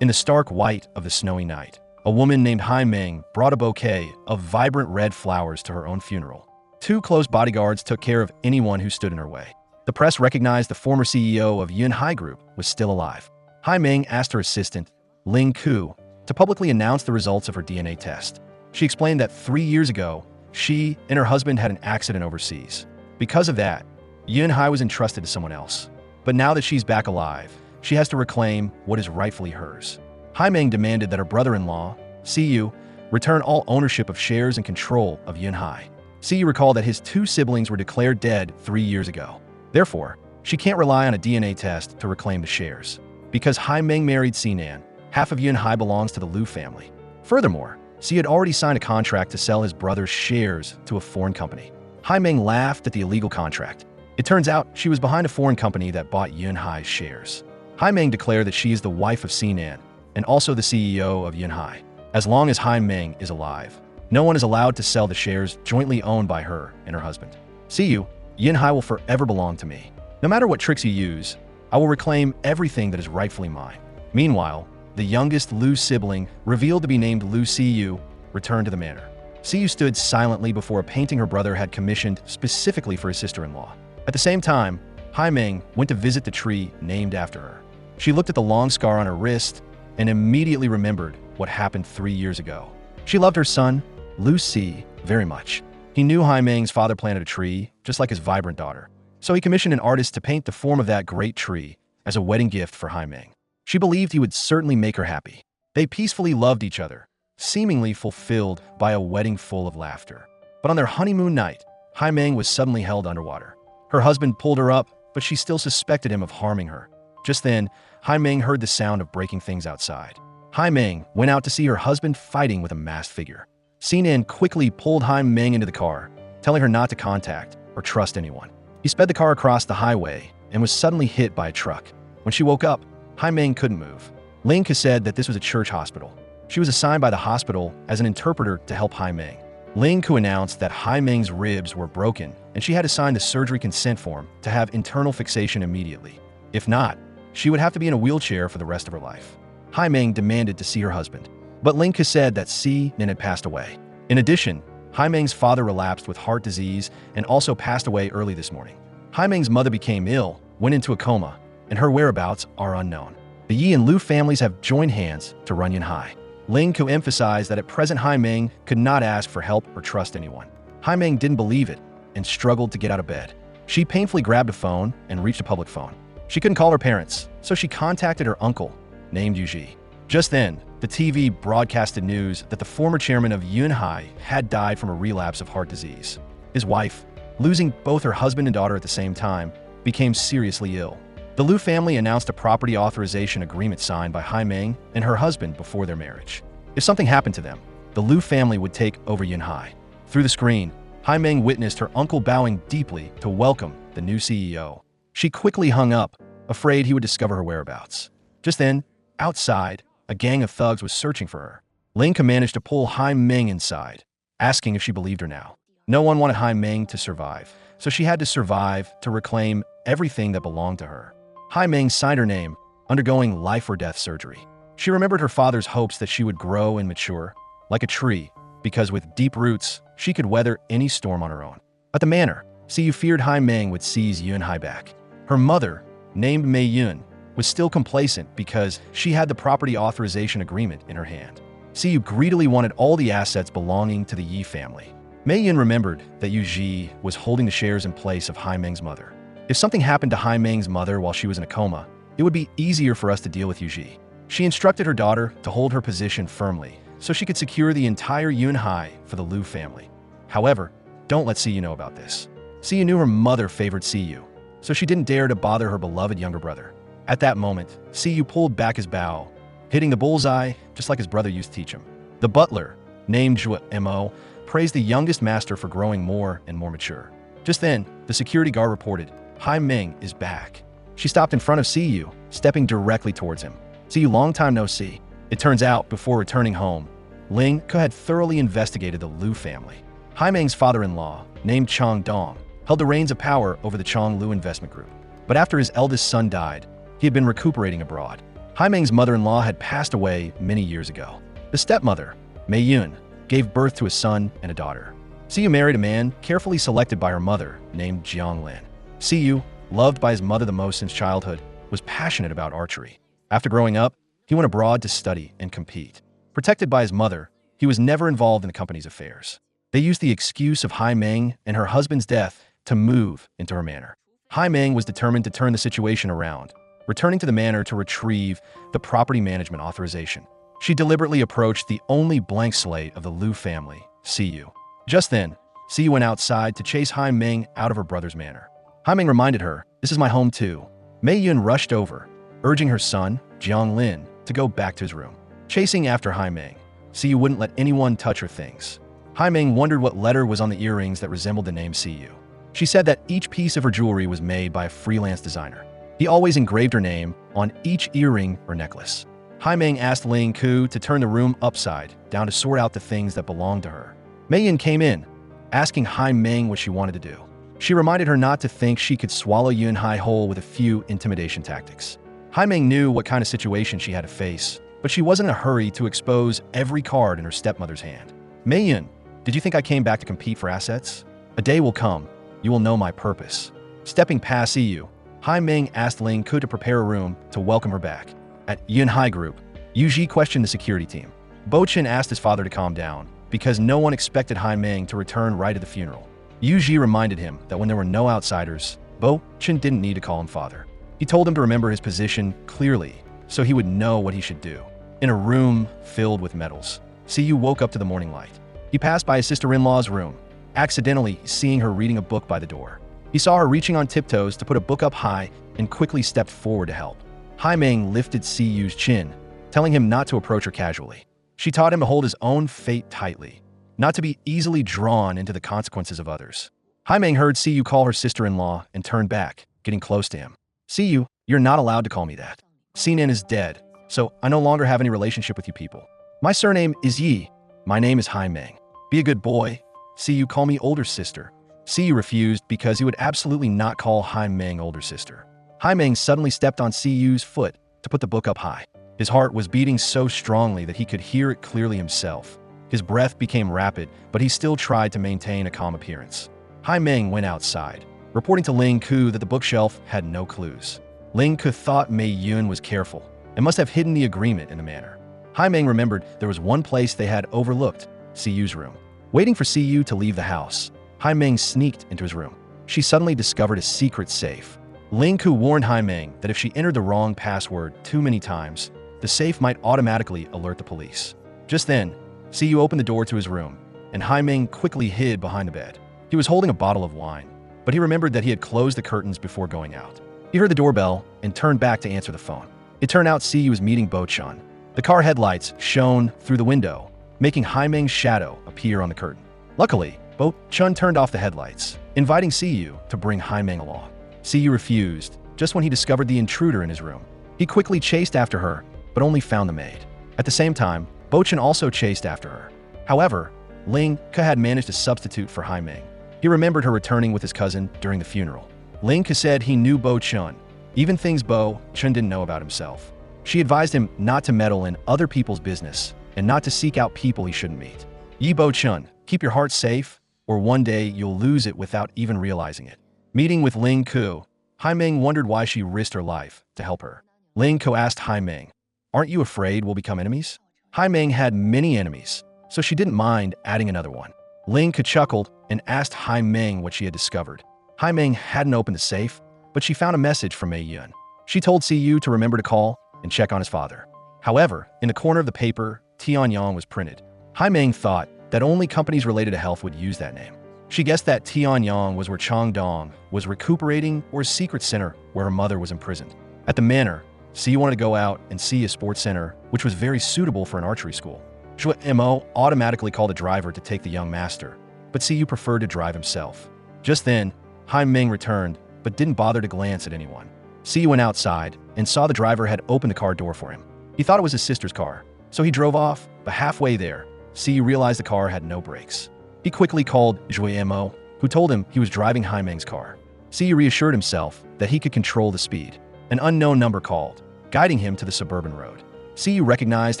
In the stark white of the snowy night, a woman named Haimeang brought a bouquet of vibrant red flowers to her own funeral. 2 close bodyguards took care of anyone who stood in her way. The press recognized the former CEO of Yunhai Group was still alive. Haimeang asked her assistant, Ling Ku, to publicly announce the results of her DNA test. She explained that 3 years ago, she and her husband had an accident overseas. Because of that, Yunhai was entrusted to someone else. But now that she's back alive, she has to reclaim what is rightfully hers. Haimeang demanded that her brother-in-law, Siyu, return all ownership of shares and control of Yunhai. Siyu recalled that his 2 siblings were declared dead 3 years ago. Therefore, she can't rely on a DNA test to reclaim the shares. Because Haimeang married Sinan, half of Yunhai belongs to the Lou family. Furthermore, Siyu had already signed a contract to sell his brother's shares to a foreign company. Haimeang laughed at the illegal contract. It turns out she was behind a foreign company that bought Yunhai's shares. Haimeang declared that she is the wife of Sinan and also the CEO of Yunhai. As long as Haimeang is alive, no one is allowed to sell the shares jointly owned by her and her husband. Siyu, Yunhai will forever belong to me. No matter what tricks you use, I will reclaim everything that is rightfully mine. Meanwhile, the youngest Lou sibling, revealed to be named Lou Siyu, returned to the manor. Siyu stood silently before a painting her brother had commissioned specifically for his sister-in-law. At the same time, Haimeang went to visit the tree named after her. She looked at the long scar on her wrist and immediately remembered what happened 3 years ago. She loved her son, Lou Si, very much. He knew Haimeang's father planted a tree, just like his vibrant daughter. So he commissioned an artist to paint the form of that great tree as a wedding gift for Haimeang. She believed he would certainly make her happy. They peacefully loved each other, seemingly fulfilled by a wedding full of laughter. But on their honeymoon night, Haimeang was suddenly held underwater. Her husband pulled her up, but she still suspected him of harming her. Just then, Haimeang heard the sound of breaking things outside. Haimeang went out to see her husband fighting with a masked figure. Sinan quickly pulled Haimeang into the car, telling her not to contact or trust anyone. He sped the car across the highway and was suddenly hit by a truck. When she woke up, Haimeang couldn't move. Ling Ku said that this was a church hospital. She was assigned by the hospital as an interpreter to help Haimeang. Ling Ku announced that Haimeang's ribs were broken and she had to sign the surgery consent form to have internal fixation immediately. If not, she would have to be in a wheelchair for the rest of her life. Haimeang demanded to see her husband, but Ling Ku said that Sinan had passed away. In addition, Haimeang's father relapsed with heart disease and also passed away early this morning. Haimeang's mother became ill, went into a coma, and her whereabouts are unknown. The Yi and Lu families have joined hands to run Yunhai. Ling Ku emphasized that at present Haimeang could not ask for help or trust anyone. Haimeang didn't believe it and struggled to get out of bed. She painfully grabbed a phone and reached a public phone. She couldn't call her parents, so she contacted her uncle, named Yuji. Just then, the TV broadcasted news that the former chairman of Yunhai had died from a relapse of heart disease. His wife, losing both her husband and daughter at the same time, became seriously ill. The Lu family announced a property authorization agreement signed by Haimeang and her husband before their marriage. If something happened to them, the Lu family would take over Yunhai. Through the screen, Haimeang witnessed her uncle bowing deeply to welcome the new CEO. She quickly hung up, afraid he would discover her whereabouts. Just then, outside, a gang of thugs was searching for her. Ling Ku managed to pull Haimeang inside, asking if she believed her now. No one wanted Haimeang to survive, so she had to survive to reclaim everything that belonged to her. Haimeang signed her name, undergoing life-or-death surgery. She remembered her father's hopes that she would grow and mature, like a tree, because with deep roots, she could weather any storm on her own. At the manor, Siyu feared Haimeang would seize Yunhai back. Her mother, named Mei Yun, was still complacent because she had the property authorization agreement in her hand. Siyu greedily wanted all the assets belonging to the Yi family. Mei Yun remembered that Yu Ji was holding the shares in place of Haimeang's mother. If something happened to Haimeang's mother while she was in a coma, it would be easier for us to deal with Yu Ji. She instructed her daughter to hold her position firmly so she could secure the entire Yunhai for the Lu family. However, don't let Siyu know about this. Siyu knew her mother favored Siyu, so she didn't dare to bother her beloved younger brother. At that moment, Siyu pulled back his bow, hitting the bullseye just like his brother used to teach him. The butler, named Zhuo Mo, praised the youngest master for growing more and more mature. Just then, the security guard reported, Haimeang is back. She stopped in front of Siyu, stepping directly towards him. Siyu, long time no see. It turns out, before returning home, Ling Ku had thoroughly investigated the Lu family. Haimeang's father-in-law, named Chang Dong, held the reins of power over the Chang Lu investment group. But after his eldest son died, he had been recuperating abroad. Haimeang's mother-in-law had passed away many years ago. The stepmother, Mei Yun, gave birth to a son and a daughter. Siyu married a man carefully selected by her mother named Jiang Lin. Siyu, loved by his mother the most since childhood, was passionate about archery. After growing up, he went abroad to study and compete. Protected by his mother, he was never involved in the company's affairs. They used the excuse of Haimeang and her husband's death to move into her manor. Haimeang was determined to turn the situation around, returning to the manor to retrieve the property management authorization. She deliberately approached the only blank slate of the Lou family, Siyu. Just then, Siyu went outside to chase Haimeang out of her brother's manor. Haimeang reminded her, "This is my home too." Mei Yun rushed over, urging her son, Jiang Lin, to go back to his room. Chasing after Haimeang, Siyu wouldn't let anyone touch her things. Haimeang wondered what letter was on the earrings that resembled the name Siyu. She said that each piece of her jewelry was made by a freelance designer. He always engraved her name on each earring or necklace. Haimeang asked Ling Ku to turn the room upside down to sort out the things that belonged to her. Mei Yun came in, asking Haimeang what she wanted to do. She reminded her not to think she could swallow Yun Hai whole with a few intimidation tactics. Haimeang knew what kind of situation she had to face, but she wasn't in a hurry to expose every card in her stepmother's hand. "Mei Yun, did you think I came back to compete for assets? A day will come. You will know my purpose." Stepping past Siyu, Haimeang asked Ling Ku to prepare a room to welcome her back. At Yun Hai Group, Yu Ji questioned the security team. Bo Chen asked his father to calm down, because no one expected Haimeang to return right at the funeral. Yu Ji reminded him that when there were no outsiders, Bo Chen didn't need to call him father. He told him to remember his position clearly, so he would know what he should do. In a room filled with medals, Siyu woke up to the morning light. He passed by his sister-in-law's room, accidentally seeing her reading a book by the door. He saw her reaching on tiptoes to put a book up high and quickly stepped forward to help. Haimeang lifted Siyu's chin, telling him not to approach her casually. She taught him to hold his own fate tightly, not to be easily drawn into the consequences of others. Haimeang heard Siyu call her sister-in-law and turned back, getting close to him. "Siyu, you're not allowed to call me that. Sinan is dead, so I no longer have any relationship with you people. My surname is Yi. My name is Haimeang. Be a good boy. Siyu, call me older sister." Siyu refused because he would absolutely not call Haimeang older sister. Haimeang suddenly stepped on Siyu's foot to put the book up high. His heart was beating so strongly that he could hear it clearly himself. His breath became rapid, but he still tried to maintain a calm appearance. Haimeang went outside, reporting to Ling Ku that the bookshelf had no clues. Ling Ku thought Mei Yun was careful and must have hidden the agreement in the manor. Haimeang remembered there was one place they had overlooked, Siyu's room. Waiting for Siyu to leave the house, Haimeang sneaked into his room. She suddenly discovered a secret safe. Ling Ku warned Haimeang that if she entered the wrong password too many times, the safe might automatically alert the police. Just then, Siyu opened the door to his room, and Haimeang quickly hid behind the bed. He was holding a bottle of wine, but he remembered that he had closed the curtains before going out. He heard the doorbell and turned back to answer the phone. It turned out Siyu was meeting Bo Chun. The car headlights shone through the window, making Haimeang's shadow appear on the curtain. Luckily, Bo Chun turned off the headlights, inviting Siyu to bring Haimeang along. Siyu refused, just when he discovered the intruder in his room. He quickly chased after her, but only found the maid. At the same time, Bo Chun also chased after her. However, Ling Ke had managed to substitute for Haimeang. He remembered her returning with his cousin during the funeral. Ling Ke said he knew Bo Chun, even things Bo Chun didn't know about himself. She advised him not to meddle in other people's business and not to seek out people he shouldn't meet. "Yi Bo Chun, keep your heart safe, or one day you'll lose it without even realizing it." Meeting with Ling Ku, Haimeang wondered why she risked her life to help her. Ling Ku asked Haimeang, "Aren't you afraid we'll become enemies?" Haimeang had many enemies, so she didn't mind adding another one. Ling Ku chuckled and asked Haimeang what she had discovered. Haimeang hadn't opened the safe, but she found a message from Mei Yun. She told Siyu to remember to call and check on his father. However, in the corner of the paper, Tianyang was printed. Haimeang thought that only companies related to health would use that name. She guessed that Tianyang was where Changdong was recuperating, or a secret center where her mother was imprisoned. At the manor, Siyu wanted to go out and see a sports center, which was very suitable for an archery school. Shui Mo automatically called a driver to take the young master, but Siyu preferred to drive himself. Just then, Haimeang returned, but didn't bother to glance at anyone. Siyu went outside and saw the driver had opened the car door for him. He thought it was his sister's car, so he drove off, but halfway there, Siyu realized the car had no brakes. He quickly called Shui Mo, who told him he was driving Haimeang's car. Siyu reassured himself that he could control the speed. An unknown number called. guiding him to the suburban road. Siyu recognized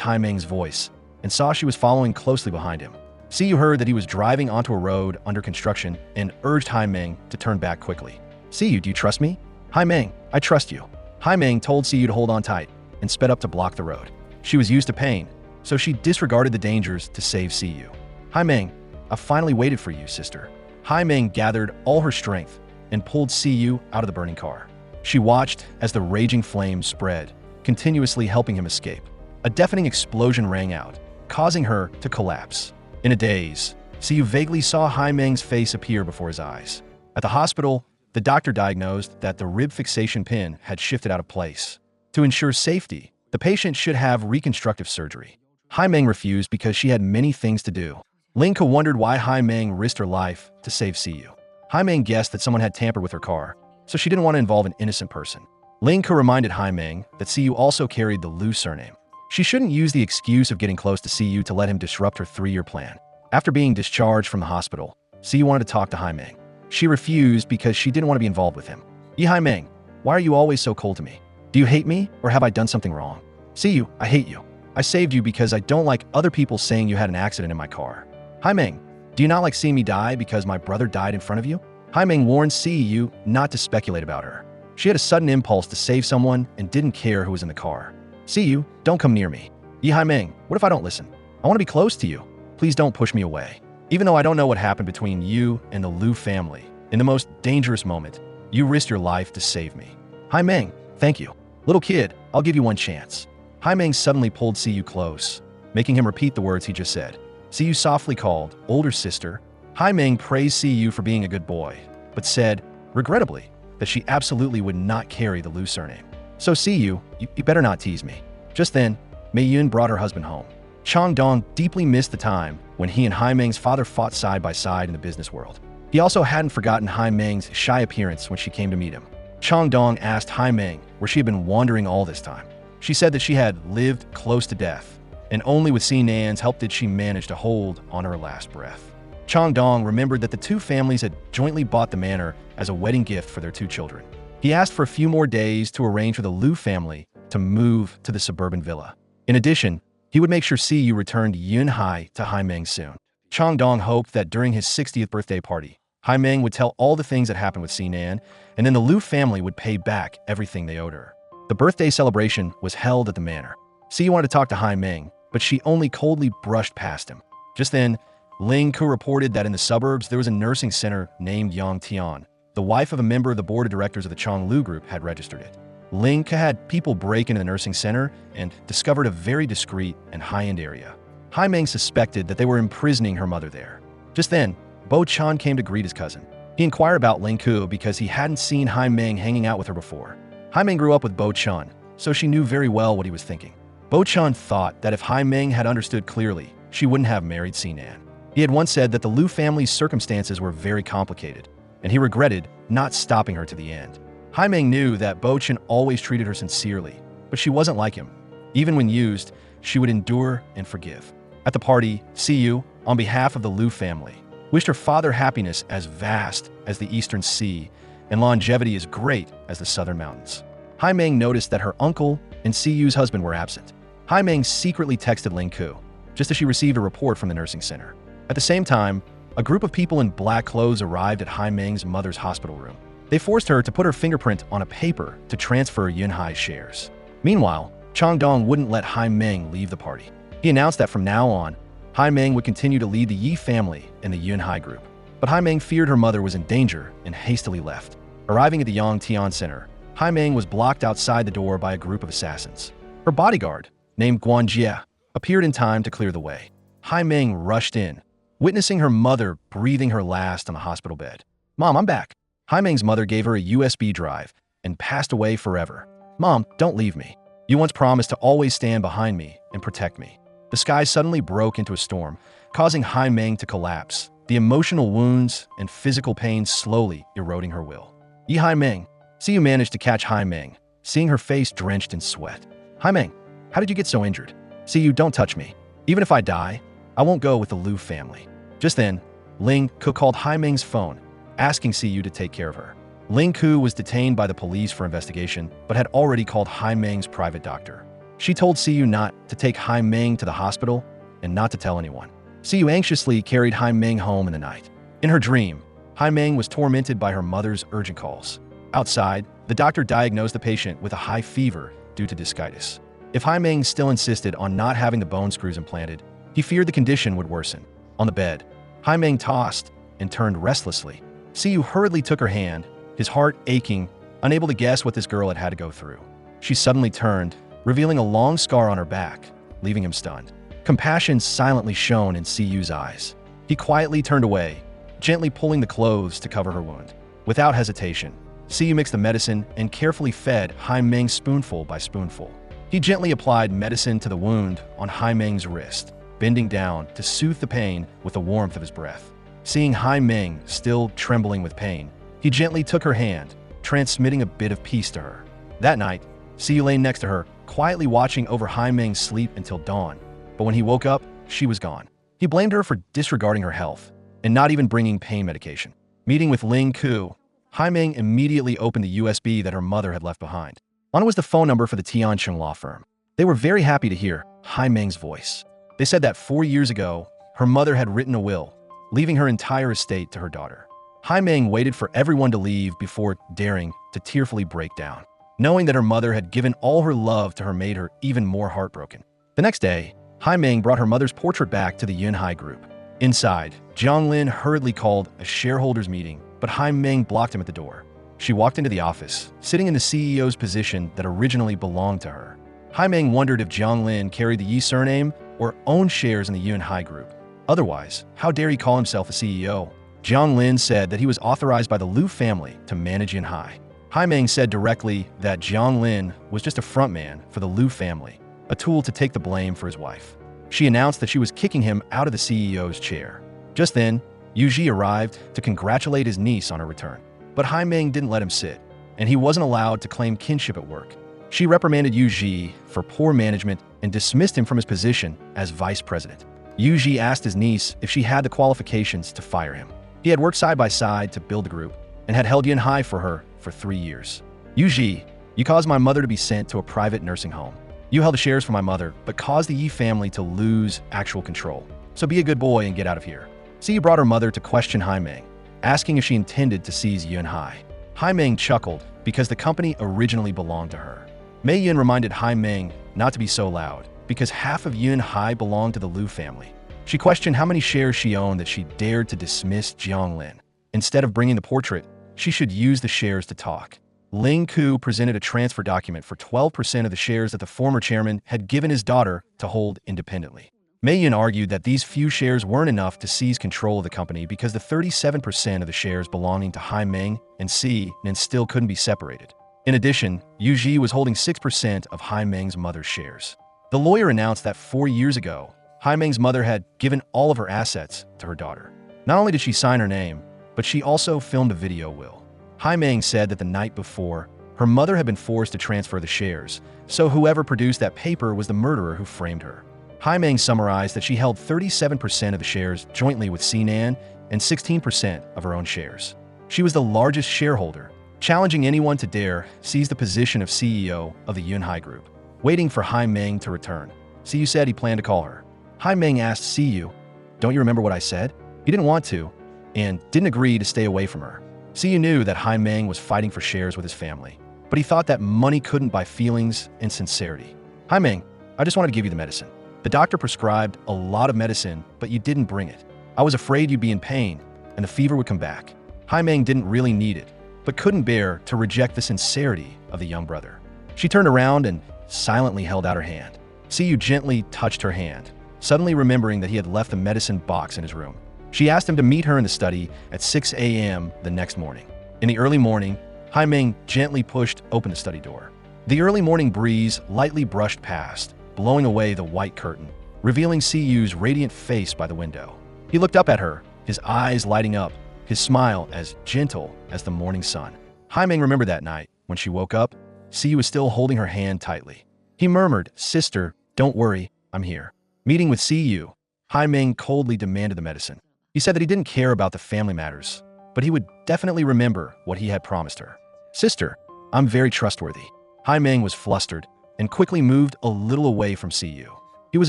Haimeang's voice and saw she was following closely behind him. Siyu heard that he was driving onto a road under construction and urged Haimeang to turn back quickly. Siyu, do you trust me? Haimeang, I trust you. Haimeang told Siyu to hold on tight and sped up to block the road. She was used to pain, so she disregarded the dangers to save Siyu. Haimeang, I finally waited for you, sister. Haimeang gathered all her strength and pulled Siyu out of the burning car. She watched as the raging flames spread, continuously helping him escape. A deafening explosion rang out, causing her to collapse. In a daze, Siyu vaguely saw Haimeang's face appear before his eyes. At the hospital, the doctor diagnosed that the rib fixation pin had shifted out of place. To ensure safety, the patient should have reconstructive surgery. Haimeang refused because she had many things to do. Linka wondered why Haimeang risked her life to save Siyu. Haimeang guessed that someone had tampered with her car, so she didn't want to involve an innocent person. Linka reminded Haimeang that Siyu also carried the Lou surname. She shouldn't use the excuse of getting close to Siyu to let him disrupt her 3-year plan. After being discharged from the hospital, Siyu wanted to talk to Haimeang. She refused because she didn't want to be involved with him. Haimeang, why are you always so cold to me? Do you hate me, or have I done something wrong? Siyu, I hate you. I saved you because I don't like other people saying you had an accident in my car. Haimeang, do you not like seeing me die because my brother died in front of you? Haimeang warned Siyu not to speculate about her. She had a sudden impulse to save someone and didn't care who was in the car. Siyu, don't come near me. Haimeang, what if I don't listen? I want to be close to you. Please don't push me away. Even though I don't know what happened between you and the Lou family, in the most dangerous moment, you risked your life to save me. Haimeang, thank you. Little kid, I'll give you one chance. Haimeang suddenly pulled Siyu close, making him repeat the words he just said. Siyu softly called, older sister. Haimeang praised Siyu for being a good boy, but said, regrettably, that she absolutely would not carry the Lou surname. So Siyu, you better not tease me. Just then, Mei Yun brought her husband home. Changdong deeply missed the time when he and Haimeang's father fought side by side in the business world. He also hadn't forgotten Haimeang's shy appearance when she came to meet him. Changdong asked Haimeang where she had been wandering all this time. She said that she had lived close to death, and only with Sinan's help did she manage to hold on her last breath. Changdong remembered that the two families had jointly bought the manor as a wedding gift for their 2 children. He asked for a few more days to arrange for the Lou family to move to the suburban villa. In addition, he would make sure Siyu returned Yunhai to Haimeang soon. Changdong hoped that during his 60th birthday party, Haimeang would tell all the things that happened with Sinan, and then the Lou family would pay back everything they owed her. The birthday celebration was held at the manor. Siyu wanted to talk to Haimeang, but she only coldly brushed past him. Just then, Ling Ku reported that in the suburbs there was a nursing center named Yang Tian. The wife of a member of the board of directors of the Chonglu Group had registered it. Ling Ku had people break into the nursing center and discovered a very discreet and high-end area. Haimeang suspected that they were imprisoning her mother there. Just then, Bo Chan came to greet his cousin. He inquired about Ling Ku because he hadn't seen Haimeang hanging out with her before. Haimeang grew up with Bo Chan, so she knew very well what he was thinking. Bo Chan thought that if Haimeang had understood clearly, she wouldn't have married Sinan. He had once said that the Lou family's circumstances were very complicated, and he regretted not stopping her to the end. Haimeang knew that Bo Chan always treated her sincerely, but she wasn't like him. Even when used, she would endure and forgive. At the party, Siyu, on behalf of the Lou family, wished her father happiness as vast as the eastern sea and longevity as great as the southern mountains. Haimeang noticed that her uncle and Siyu's husband were absent. Haimeang secretly texted Ling Ku, just as she received a report from the nursing center. At the same time, a group of people in black clothes arrived at Haimeang's mother's hospital room. They forced her to put her fingerprint on a paper to transfer Yunhai's shares. Meanwhile, Changdong wouldn't let Haimeang leave the party. He announced that from now on, Haimeang would continue to lead the Yi family in the Yunhai group. But Haimeang feared her mother was in danger and hastily left. Arriving at the Yang Tian Center, Haimeang was blocked outside the door by a group of assassins. Her bodyguard, named Guanjie, appeared in time to clear the way. Haimeang rushed in, witnessing her mother breathing her last on the hospital bed. "Mom, I'm back." Haimeang's mother gave her a USB drive and passed away forever. "Mom, don't leave me. You once promised to always stand behind me and protect me." The sky suddenly broke into a storm, causing Haimeang to collapse, the emotional wounds and physical pain slowly eroding her will. Haimeang, Siyu managed to catch Haimeang, seeing her face drenched in sweat. "Haimeang, how did you get so injured?" "Siyu, don't touch me. Even if I die, I won't go with the Lou family." Just then, Ling Ku called Haimeang's phone, asking Siyu to take care of her. Ling Ku was detained by the police for investigation, but had already called Haimeang's private doctor. She told Siyu not to take Haimeang to the hospital and not to tell anyone. Siyu anxiously carried Haimeang home in the night. In her dream, Haimeang was tormented by her mother's urgent calls. Outside, the doctor diagnosed the patient with a high fever due to discitis. If Haimeang still insisted on not having the bone screws implanted, he feared the condition would worsen. On the bed, Haimeang tossed and turned restlessly. Siyu hurriedly took her hand, his heart aching, unable to guess what this girl had to go through. She suddenly turned, revealing a long scar on her back, leaving him stunned. Compassion silently shone in Siyu's eyes. He quietly turned away, gently pulling the clothes to cover her wound. Without hesitation, Siyu mixed the medicine and carefully fed Haimeang spoonful by spoonful. He gently applied medicine to the wound on Haimeang's wrist, bending down to soothe the pain with the warmth of his breath. Seeing Haimeang still trembling with pain, he gently took her hand, transmitting a bit of peace to her. That night, Siyu lay next to her, quietly watching over Haimeang's sleep until dawn. But when he woke up, she was gone. He blamed her for disregarding her health and not even bringing pain medication. Meeting with Ling Ku, Haimeang immediately opened the USB that her mother had left behind. On it was the phone number for the Tiancheng law firm. They were very happy to hear Haimeang's voice. They said that 4 years ago, her mother had written a will, leaving her entire estate to her daughter. Haimeang waited for everyone to leave before daring to tearfully break down. Knowing that her mother had given all her love to her made her even more heartbroken. The next day, Haimeang brought her mother's portrait back to the Yunhai group. Inside, Jianglin hurriedly called a shareholders meeting, but Haimeang blocked him at the door. She walked into the office, sitting in the CEO's position that originally belonged to her. Haimeang wondered if Jianglin carried the Yi surname or owned shares in the Yunhai group. Otherwise, how dare he call himself a CEO? Jianglin said that he was authorized by the Lou family to manage Yunhai. Haimeang said directly that Jianglin was just a frontman for the Lou family, a tool to take the blame for his wife. She announced that she was kicking him out of the CEO's chair. Just then, Yuji arrived to congratulate his niece on her return. But Haimeang didn't let him sit, and he wasn't allowed to claim kinship at work. She reprimanded Yuji for poor management and dismissed him from his position as vice president. Yuji asked his niece if she had the qualifications to fire him. He had worked side by side to build the group and had held Yunhai for her for 3 years. Yuji, you caused my mother to be sent to a private nursing home. You held the shares for my mother, but caused the Yi family to lose actual control. So be a good boy and get out of here. Siyu brought her mother to question Haimeang, asking if she intended to seize Yunhai. Haimeang chuckled because the company originally belonged to her. Mei Yun reminded Haimeang not to be so loud because half of Yunhai belonged to the Liu family. She questioned how many shares she owned that she dared to dismiss Jianglin. Instead of bringing the portrait, she should use the shares to talk. Ling Ku presented a transfer document for 12% of the shares that the former chairman had given his daughter to hold independently. Mei Yun argued that these few shares weren't enough to seize control of the company because the 37% of the shares belonging to Haimeang and Si Nin still couldn't be separated. In addition, Yuji was holding 6% of Haimeang's mother's shares. The lawyer announced that 4 years ago, Haimeang's mother had given all of her assets to her daughter. Not only did she sign her name, but she also filmed a video will. Haimeang said that the night before, her mother had been forced to transfer the shares, so whoever produced that paper was the murderer who framed her. Haimeang summarized that she held 37% of the shares jointly with Sinan and 16% of her own shares. She was the largest shareholder, challenging anyone to dare seize the position of CEO of the Yunhai Group. Waiting for Haimeang to return, Siyu said he planned to call her. Haimeang asked Siyu, "Don't you remember what I said?" He didn't want to, and didn't agree to stay away from her. Siyu knew that Haimeang was fighting for shares with his family, but he thought that money couldn't buy feelings and sincerity. "Haimeang, I just wanted to give you the medicine. The doctor prescribed a lot of medicine, but you didn't bring it. I was afraid you'd be in pain, and the fever would come back." Haimeang didn't really need it, but couldn't bear to reject the sincerity of the young brother. She turned around and silently held out her hand. Siyu gently touched her hand, suddenly remembering that he had left the medicine box in his room. She asked him to meet her in the study at 6 a.m. the next morning. In the early morning, Haimeang gently pushed open the study door. The early morning breeze lightly brushed past, blowing away the white curtain, revealing Siyu's radiant face by the window. He looked up at her, his eyes lighting up, his smile as gentle as the morning sun. Haimeang remembered that night, when she woke up, Siyu was still holding her hand tightly. He murmured, "Sister, don't worry, I'm here." Meeting with Siyu, Haimeang coldly demanded the medicine. He said that he didn't care about the family matters, but he would definitely remember what he had promised her. Sister, I'm very trustworthy. Haimeang was flustered and quickly moved a little away from Siyu. He was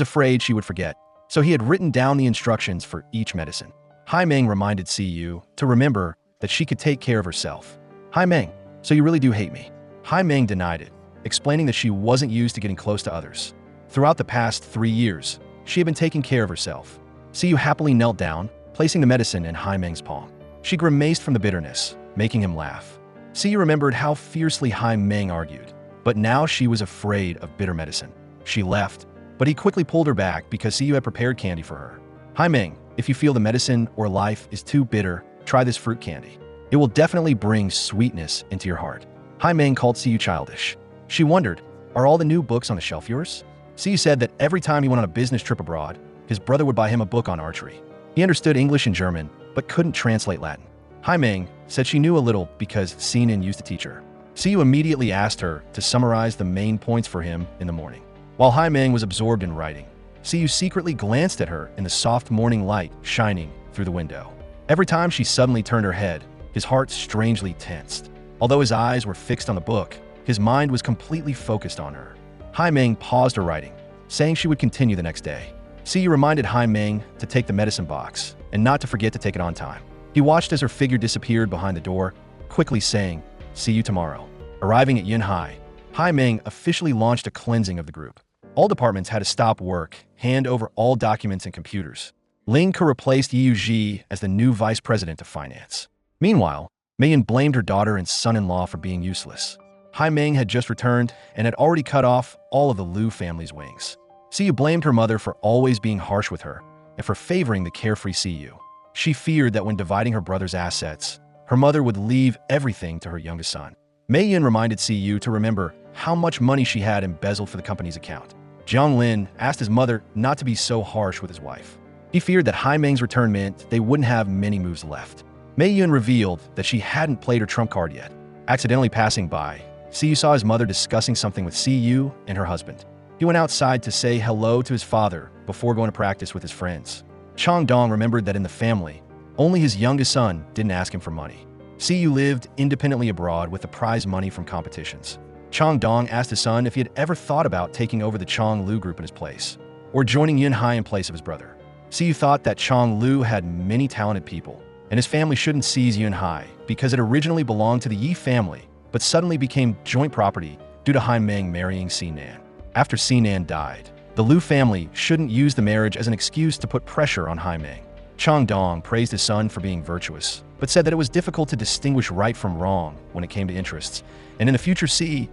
afraid she would forget, so he had written down the instructions for each medicine. Haimeang reminded Siyu to remember that she could take care of herself. Haimeang, so you really do hate me? Haimeang denied it, explaining that she wasn't used to getting close to others. Throughout the past 3 years, she had been taking care of herself. Siyu happily knelt down, placing the medicine in Haimeang's palm. She grimaced from the bitterness, making him laugh. Siyu remembered how fiercely Haimeang argued, but now she was afraid of bitter medicine. She left, but he quickly pulled her back because Siyu had prepared candy for her. Haimeang, if you feel the medicine or life is too bitter, try this fruit candy. It will definitely bring sweetness into your heart. Haimeang called Siyu childish. She wondered, are all the new books on the shelf yours? Siyu said that every time he went on a business trip abroad, his brother would buy him a book on archery. He understood English and German, but couldn't translate Latin. Haimeang said she knew a little because Sinan used to teach her. Siyu immediately asked her to summarize the main points for him in the morning. While Haimeang was absorbed in writing, Siyu secretly glanced at her in the soft morning light shining through the window. Every time she suddenly turned her head, his heart strangely tensed. Although his eyes were fixed on the book, his mind was completely focused on her. Haimeang paused her writing, saying she would continue the next day. Siyu reminded Haimeang to take the medicine box and not to forget to take it on time. He watched as her figure disappeared behind the door, quickly saying, "See you tomorrow." Arriving at Yunhai, Haimeang officially launched a cleansing of the group. All departments had to stop work, hand over all documents and computers. Ling Ke replaced Yu Ji as the new vice president of finance. Meanwhile, Meiyan blamed her daughter and son-in-law for being useless. Haimeang had just returned and had already cut off all of the Lou family's wings. Siyu blamed her mother for always being harsh with her and for favoring the carefree Siyu. She feared that when dividing her brother's assets, her mother would leave everything to her youngest son. Meiyan reminded Siyu to remember how much money she had embezzled for the company's account. Jiang Lin asked his mother not to be so harsh with his wife. He feared that Haimeang's return meant they wouldn't have many moves left. Meiyan revealed that she hadn't played her trump card yet. Accidentally passing by, Siyu saw his mother discussing something with Siyu and her husband. He went outside to say hello to his father before going to practice with his friends. Chang Dong remembered that in the family, only his youngest son didn't ask him for money. Siyu lived independently abroad with the prize money from competitions. Chang Dong asked his son if he had ever thought about taking over the Chang Lu group in his place, or joining Yunhai in place of his brother. Siyu thought that Chang Lu had many talented people, and his family shouldn't seize Yunhai because it originally belonged to the Yi family, but suddenly became joint property due to Haimeang marrying Sinan. After Sinan died, the Lu family shouldn't use the marriage as an excuse to put pressure on Haimeang. Chang Dong praised his son for being virtuous, but said that it was difficult to distinguish right from wrong when it came to interests, and in the future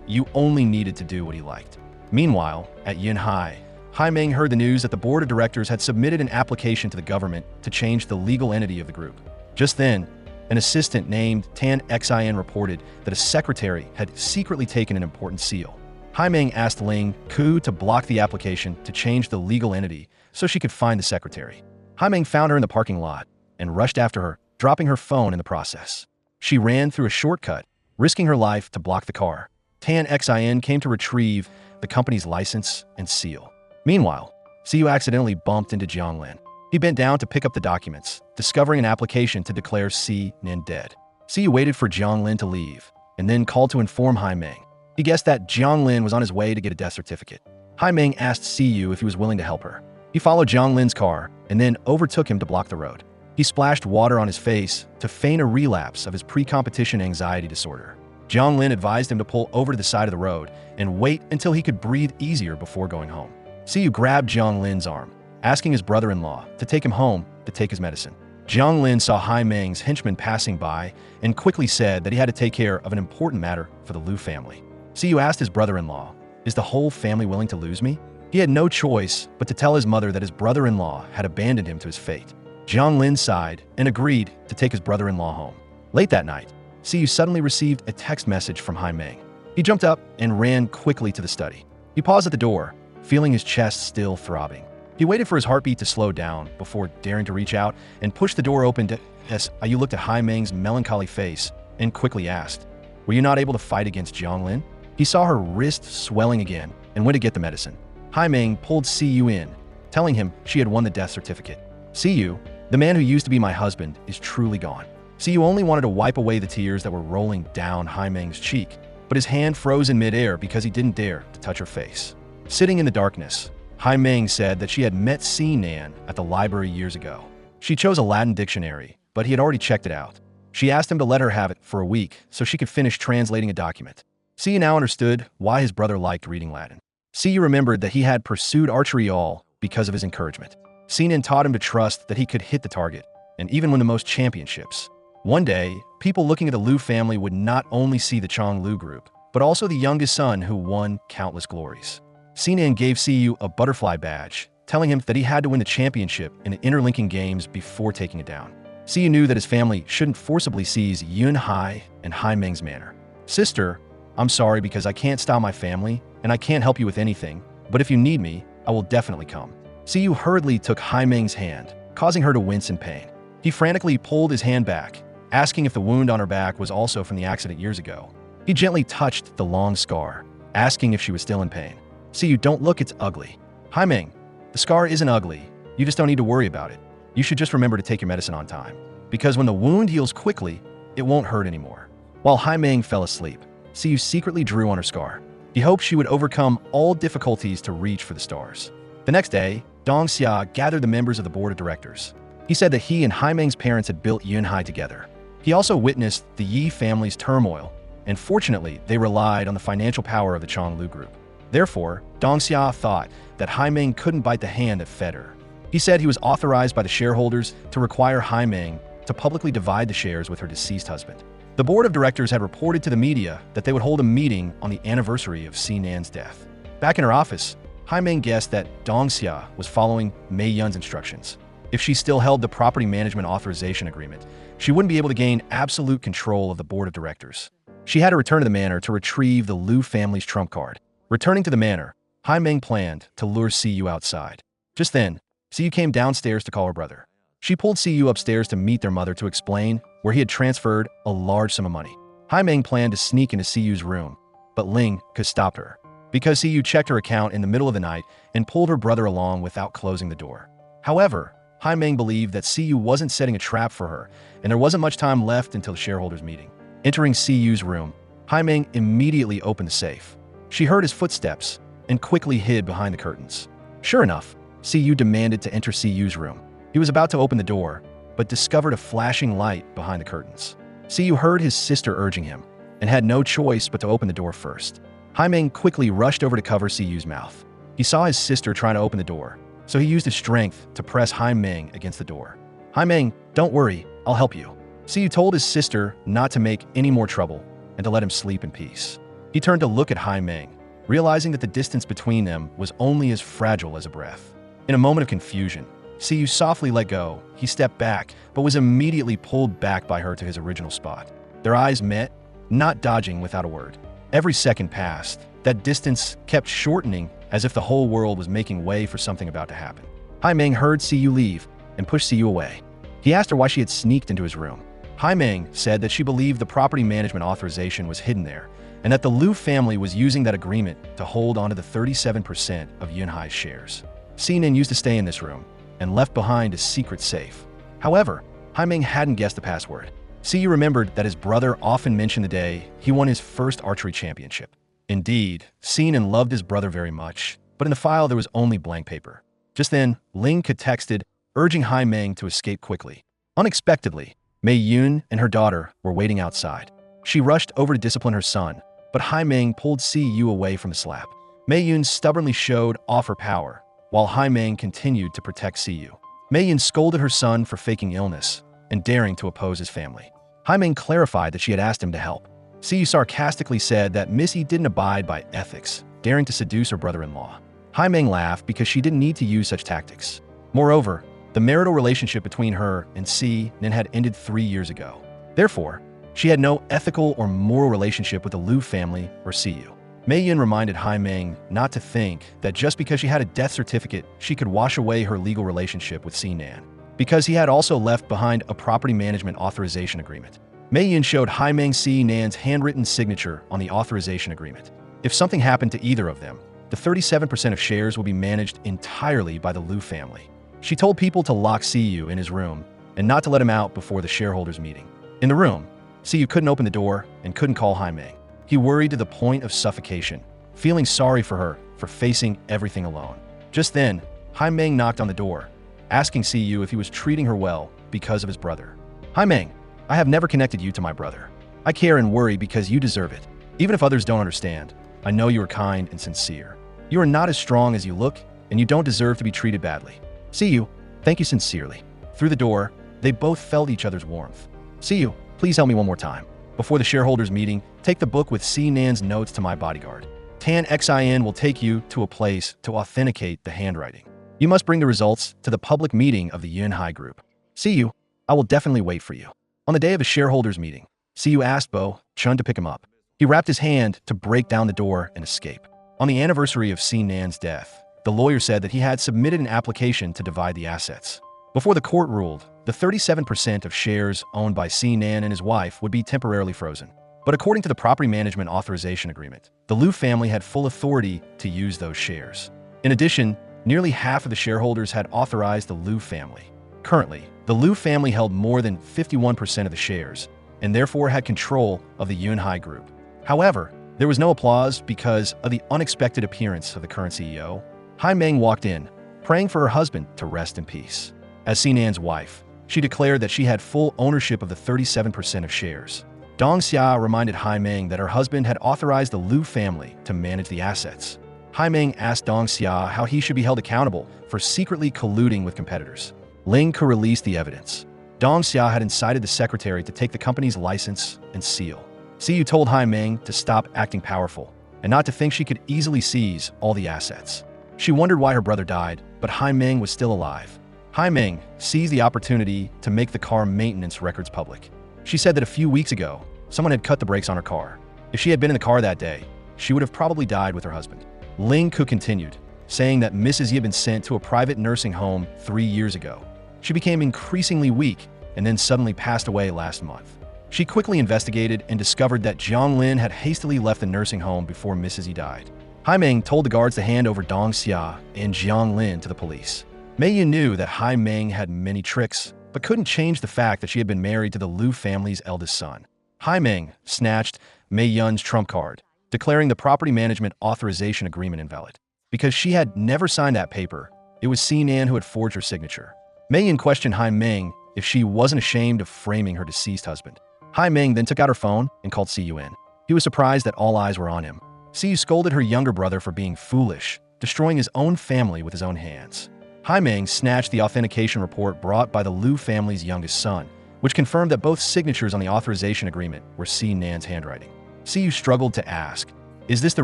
you only needed to do what he liked. Meanwhile, at Yunhai, Haimeang heard the news that the board of directors had submitted an application to the government to change the legal entity of the group. Just then, an assistant named Tan Xin reported that a secretary had secretly taken an important seal. Haimeang asked Ling Ke to block the application to change the legal entity so she could find the secretary. Haimeang found her in the parking lot and rushed after her, dropping her phone in the process. She ran through a shortcut, risking her life to block the car. Tan Xin came to retrieve the company's license and seal. Meanwhile, Siyu accidentally bumped into Jianglin. He bent down to pick up the documents, discovering an application to declare Sinan dead. Siyu waited for Jianglin to leave, and then called to inform Haimeang. He guessed that Jianglin was on his way to get a death certificate. Haimeang asked Siyu if he was willing to help her. He followed Jianglin's car and then overtook him to block the road. He splashed water on his face to feign a relapse of his pre-competition anxiety disorder. Jianglin advised him to pull over to the side of the road and wait until he could breathe easier before going home. Siyu grabbed Jianglin's arm, asking his brother-in-law to take him home to take his medicine. Jianglin saw Haimeang's henchman passing by and quickly said that he had to take care of an important matter for the Lu family. Siyu asked his brother-in-law, "Is the whole family willing to lose me?" He had no choice but to tell his mother that his brother-in-law had abandoned him to his fate. Jianglin sighed and agreed to take his brother-in-law home. Late that night, Siyu suddenly received a text message from Haimeang. He jumped up and ran quickly to the study. He paused at the door, feeling his chest still throbbing. He waited for his heartbeat to slow down before daring to reach out and push the door open to Siyu looked at Haimeang's melancholy face and quickly asked, "Were you not able to fight against Jianglin?" He saw her wrist swelling again and went to get the medicine. Haimeang pulled Siyu in, telling him she had won the death certificate. "Siyu, the man who used to be my husband, is truly gone. Siyu only wanted to wipe away the tears that were rolling down Haimeang's cheek, but his hand froze in midair because he didn't dare to touch her face. Sitting in the darkness, Haimeang said that she had met Sinan at the library years ago. She chose a Latin dictionary, but he had already checked it out. She asked him to let her have it for a week so she could finish translating a document. Siyu now understood why his brother liked reading Latin. Siyu remembered that he had pursued archery all because of his encouragement. Sinan taught him to trust that he could hit the target, and even win the most championships. One day, people looking at the Lou family would not only see the Chong Lou group, but also the youngest son who won countless glories. Sinan gave Siyu a butterfly badge, telling him that he had to win the championship in the interlinking games before taking it down. Siyu knew that his family shouldn't forcibly seize Yun Hai and Haimeang's manor. Sister, I'm sorry because I can't style my family, and I can't help you with anything, but if you need me, I will definitely come. Siyu hurriedly took Haimeang's hand, causing her to wince in pain. He frantically pulled his hand back, asking if the wound on her back was also from the accident years ago. He gently touched the long scar, asking if she was still in pain. Siyu, don't look, it's ugly. Haimeang, the scar isn't ugly. You just don't need to worry about it. You should just remember to take your medicine on time, because when the wound heals quickly, it won't hurt anymore. While Haimeang fell asleep, Siyu secretly drew on her scar. He hoped she would overcome all difficulties to reach for the stars. The next day, Dong Xia gathered the members of the board of directors. He said that he and Haimeang's parents had built Yunhai together. He also witnessed the Yi family's turmoil, and fortunately, they relied on the financial power of the Chong Lu group. Therefore, Dong Xia thought that Haimeang couldn't bite the hand that fed her. He said he was authorized by the shareholders to require Haimeang to publicly divide the shares with her deceased husband. The board of directors had reported to the media that they would hold a meeting on the anniversary of Sinan's death. Back in her office, Haimeang guessed that Dong Xia was following Mei Yun's instructions. If she still held the property management authorization agreement, she wouldn't be able to gain absolute control of the board of directors. She had to return to the manor to retrieve the Liu family's trump card. Returning to the manor, Haimeang planned to lure Siyu outside. Just then, Siyu came downstairs to call her brother. She pulled Siyu upstairs to meet their mother to explain where he had transferred a large sum of money. Haimeang planned to sneak into Siyu's room, but Ling could stop her, because Siyu checked her account in the middle of the night and pulled her brother along without closing the door. However, Haimeang believed that Siyu wasn't setting a trap for her, and there wasn't much time left until the shareholders' meeting. Entering Siyu's room, Haimeang immediately opened the safe. She heard his footsteps and quickly hid behind the curtains. Sure enough, Siyu demanded to enter Siyu's room. He was about to open the door, but discovered a flashing light behind the curtains. Siyu heard his sister urging him, and had no choice but to open the door first. Haimeang quickly rushed over to cover Siyu's mouth. He saw his sister trying to open the door, so he used his strength to press Haimeang against the door. Haimeang, don't worry, I'll help you. Siyu told his sister not to make any more trouble and to let him sleep in peace. He turned to look at Haimeang, realizing that the distance between them was only as fragile as a breath. In a moment of confusion, Siyu softly let go. He stepped back, but was immediately pulled back by her to his original spot. Their eyes met, not dodging without a word. Every second passed. That distance kept shortening as if the whole world was making way for something about to happen. Haimeang heard Siyu leave and pushed Siyu away. He asked her why she had sneaked into his room. Haimeang said that she believed the property management authorization was hidden there, and that the Liu family was using that agreement to hold onto the 37% of Yunhai's shares. Sinan used to stay in this room, and left behind a secret safe. However, Haimeang hadn't guessed the password. Siyu remembered that his brother often mentioned the day he won his first archery championship. Indeed, Sinan loved his brother very much, but in the file there was only blank paper. Just then, Ling could texted, urging Haimeang to escape quickly. Unexpectedly, Mei Yun and her daughter were waiting outside. She rushed over to discipline her son, but Haimeang pulled Siyu away from the slap. Mei Yun stubbornly showed off her power, while Haimeang continued to protect Siyu. Mei Yun scolded her son for faking illness and daring to oppose his family. Haimeang clarified that she had asked him to help. Siyu sarcastically said that Missy didn't abide by ethics, daring to seduce her brother-in-law. Haimeang laughed because she didn't need to use such tactics. Moreover, the marital relationship between her and Sinan had ended 3 years ago. Therefore, she had no ethical or moral relationship with the Liu family or Siyu. Mei Yun reminded Haimeang not to think that just because she had a death certificate, she could wash away her legal relationship with Sinan, because he had also left behind a property management authorization agreement. Mei Yun showed Haimeang Sinan's handwritten signature on the authorization agreement. If something happened to either of them, the 37% of shares will be managed entirely by the Liu family. She told people to lock Siyu in his room and not to let him out before the shareholders' meeting. In the room, Siyu couldn't open the door and couldn't call Haimeang. He worried to the point of suffocation, feeling sorry for her for facing everything alone. Just then, Haimeang knocked on the door, asking Siyu if he was treating her well because of his brother. Haimeang, I have never connected you to my brother. I care and worry because you deserve it. Even if others don't understand, I know you are kind and sincere. You are not as strong as you look, and you don't deserve to be treated badly. Siyu, thank you sincerely. Through the door, they both felt each other's warmth. Siyu, please help me one more time. Before the shareholders meeting, take the book with C. Nan's notes to my bodyguard. Tan Xin will take you to a place to authenticate the handwriting. You must bring the results to the public meeting of the Yunhai group. Siyu, I will definitely wait for you. On the day of the shareholders meeting, Siyu asked Bo Chun to pick him up. He wrapped his hand to break down the door and escape. On the anniversary of C. Nan's death, the lawyer said that he had submitted an application to divide the assets. Before the court ruled, the 37% of shares owned by C. Nan and his wife would be temporarily frozen. But according to the Property Management Authorization Agreement, the Lou family had full authority to use those shares. In addition, nearly half of the shareholders had authorized the Lou family. Currently, the Lou family held more than 51% of the shares, and therefore had control of the Yunhai group. However, there was no applause because of the unexpected appearance of the current CEO. Haimeang walked in, praying for her husband to rest in peace. As Sinan's wife, she declared that she had full ownership of the 37% of shares. Dong Xia reminded Haimeang that her husband had authorized the Lou family to manage the assets. Haimeang asked Dong Xia how he should be held accountable for secretly colluding with competitors. Ling could release the evidence. Dong Xia had incited the secretary to take the company's license and seal. Siyu told Haimeang to stop acting powerful and not to think she could easily seize all the assets. She wondered why her brother died, but Haimeang was still alive. Haimeang seized the opportunity to make the car maintenance records public. She said that a few weeks ago, someone had cut the brakes on her car. If she had been in the car that day, she would have probably died with her husband. Ling Ku continued, saying that Mrs. Yi had been sent to a private nursing home 3 years ago. She became increasingly weak and then suddenly passed away last month. She quickly investigated and discovered that Jiang Lin had hastily left the nursing home before Mrs. Yi died. Haimeang told the guards to hand over Dong Xia and Jiang Lin to the police. Mei Yin knew that Haimeang had many tricks, but couldn't change the fact that she had been married to the Lou family's eldest son. Haimeang snatched Mei Yun's trump card, declaring the Property Management Authorization Agreement invalid. Because she had never signed that paper, it was C. Nan who had forged her signature. Mei Yin questioned Haimeang if she wasn't ashamed of framing her deceased husband. Haimeang then took out her phone and called Siyu in. He was surprised that all eyes were on him. Siyu scolded her younger brother for being foolish, destroying his own family with his own hands. Haimeang snatched the authentication report brought by the Lou family's youngest son, which confirmed that both signatures on the authorization agreement were C. Nan's handwriting. Siyu struggled to ask, "Is this the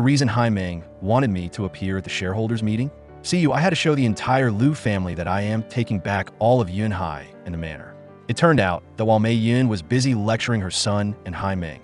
reason Haimeang wanted me to appear at the shareholders meeting?" Siyu, I had to show the entire Lou family that I am taking back all of Yunhai in the manor. It turned out that while Mei Yin was busy lecturing her son and Haimeang,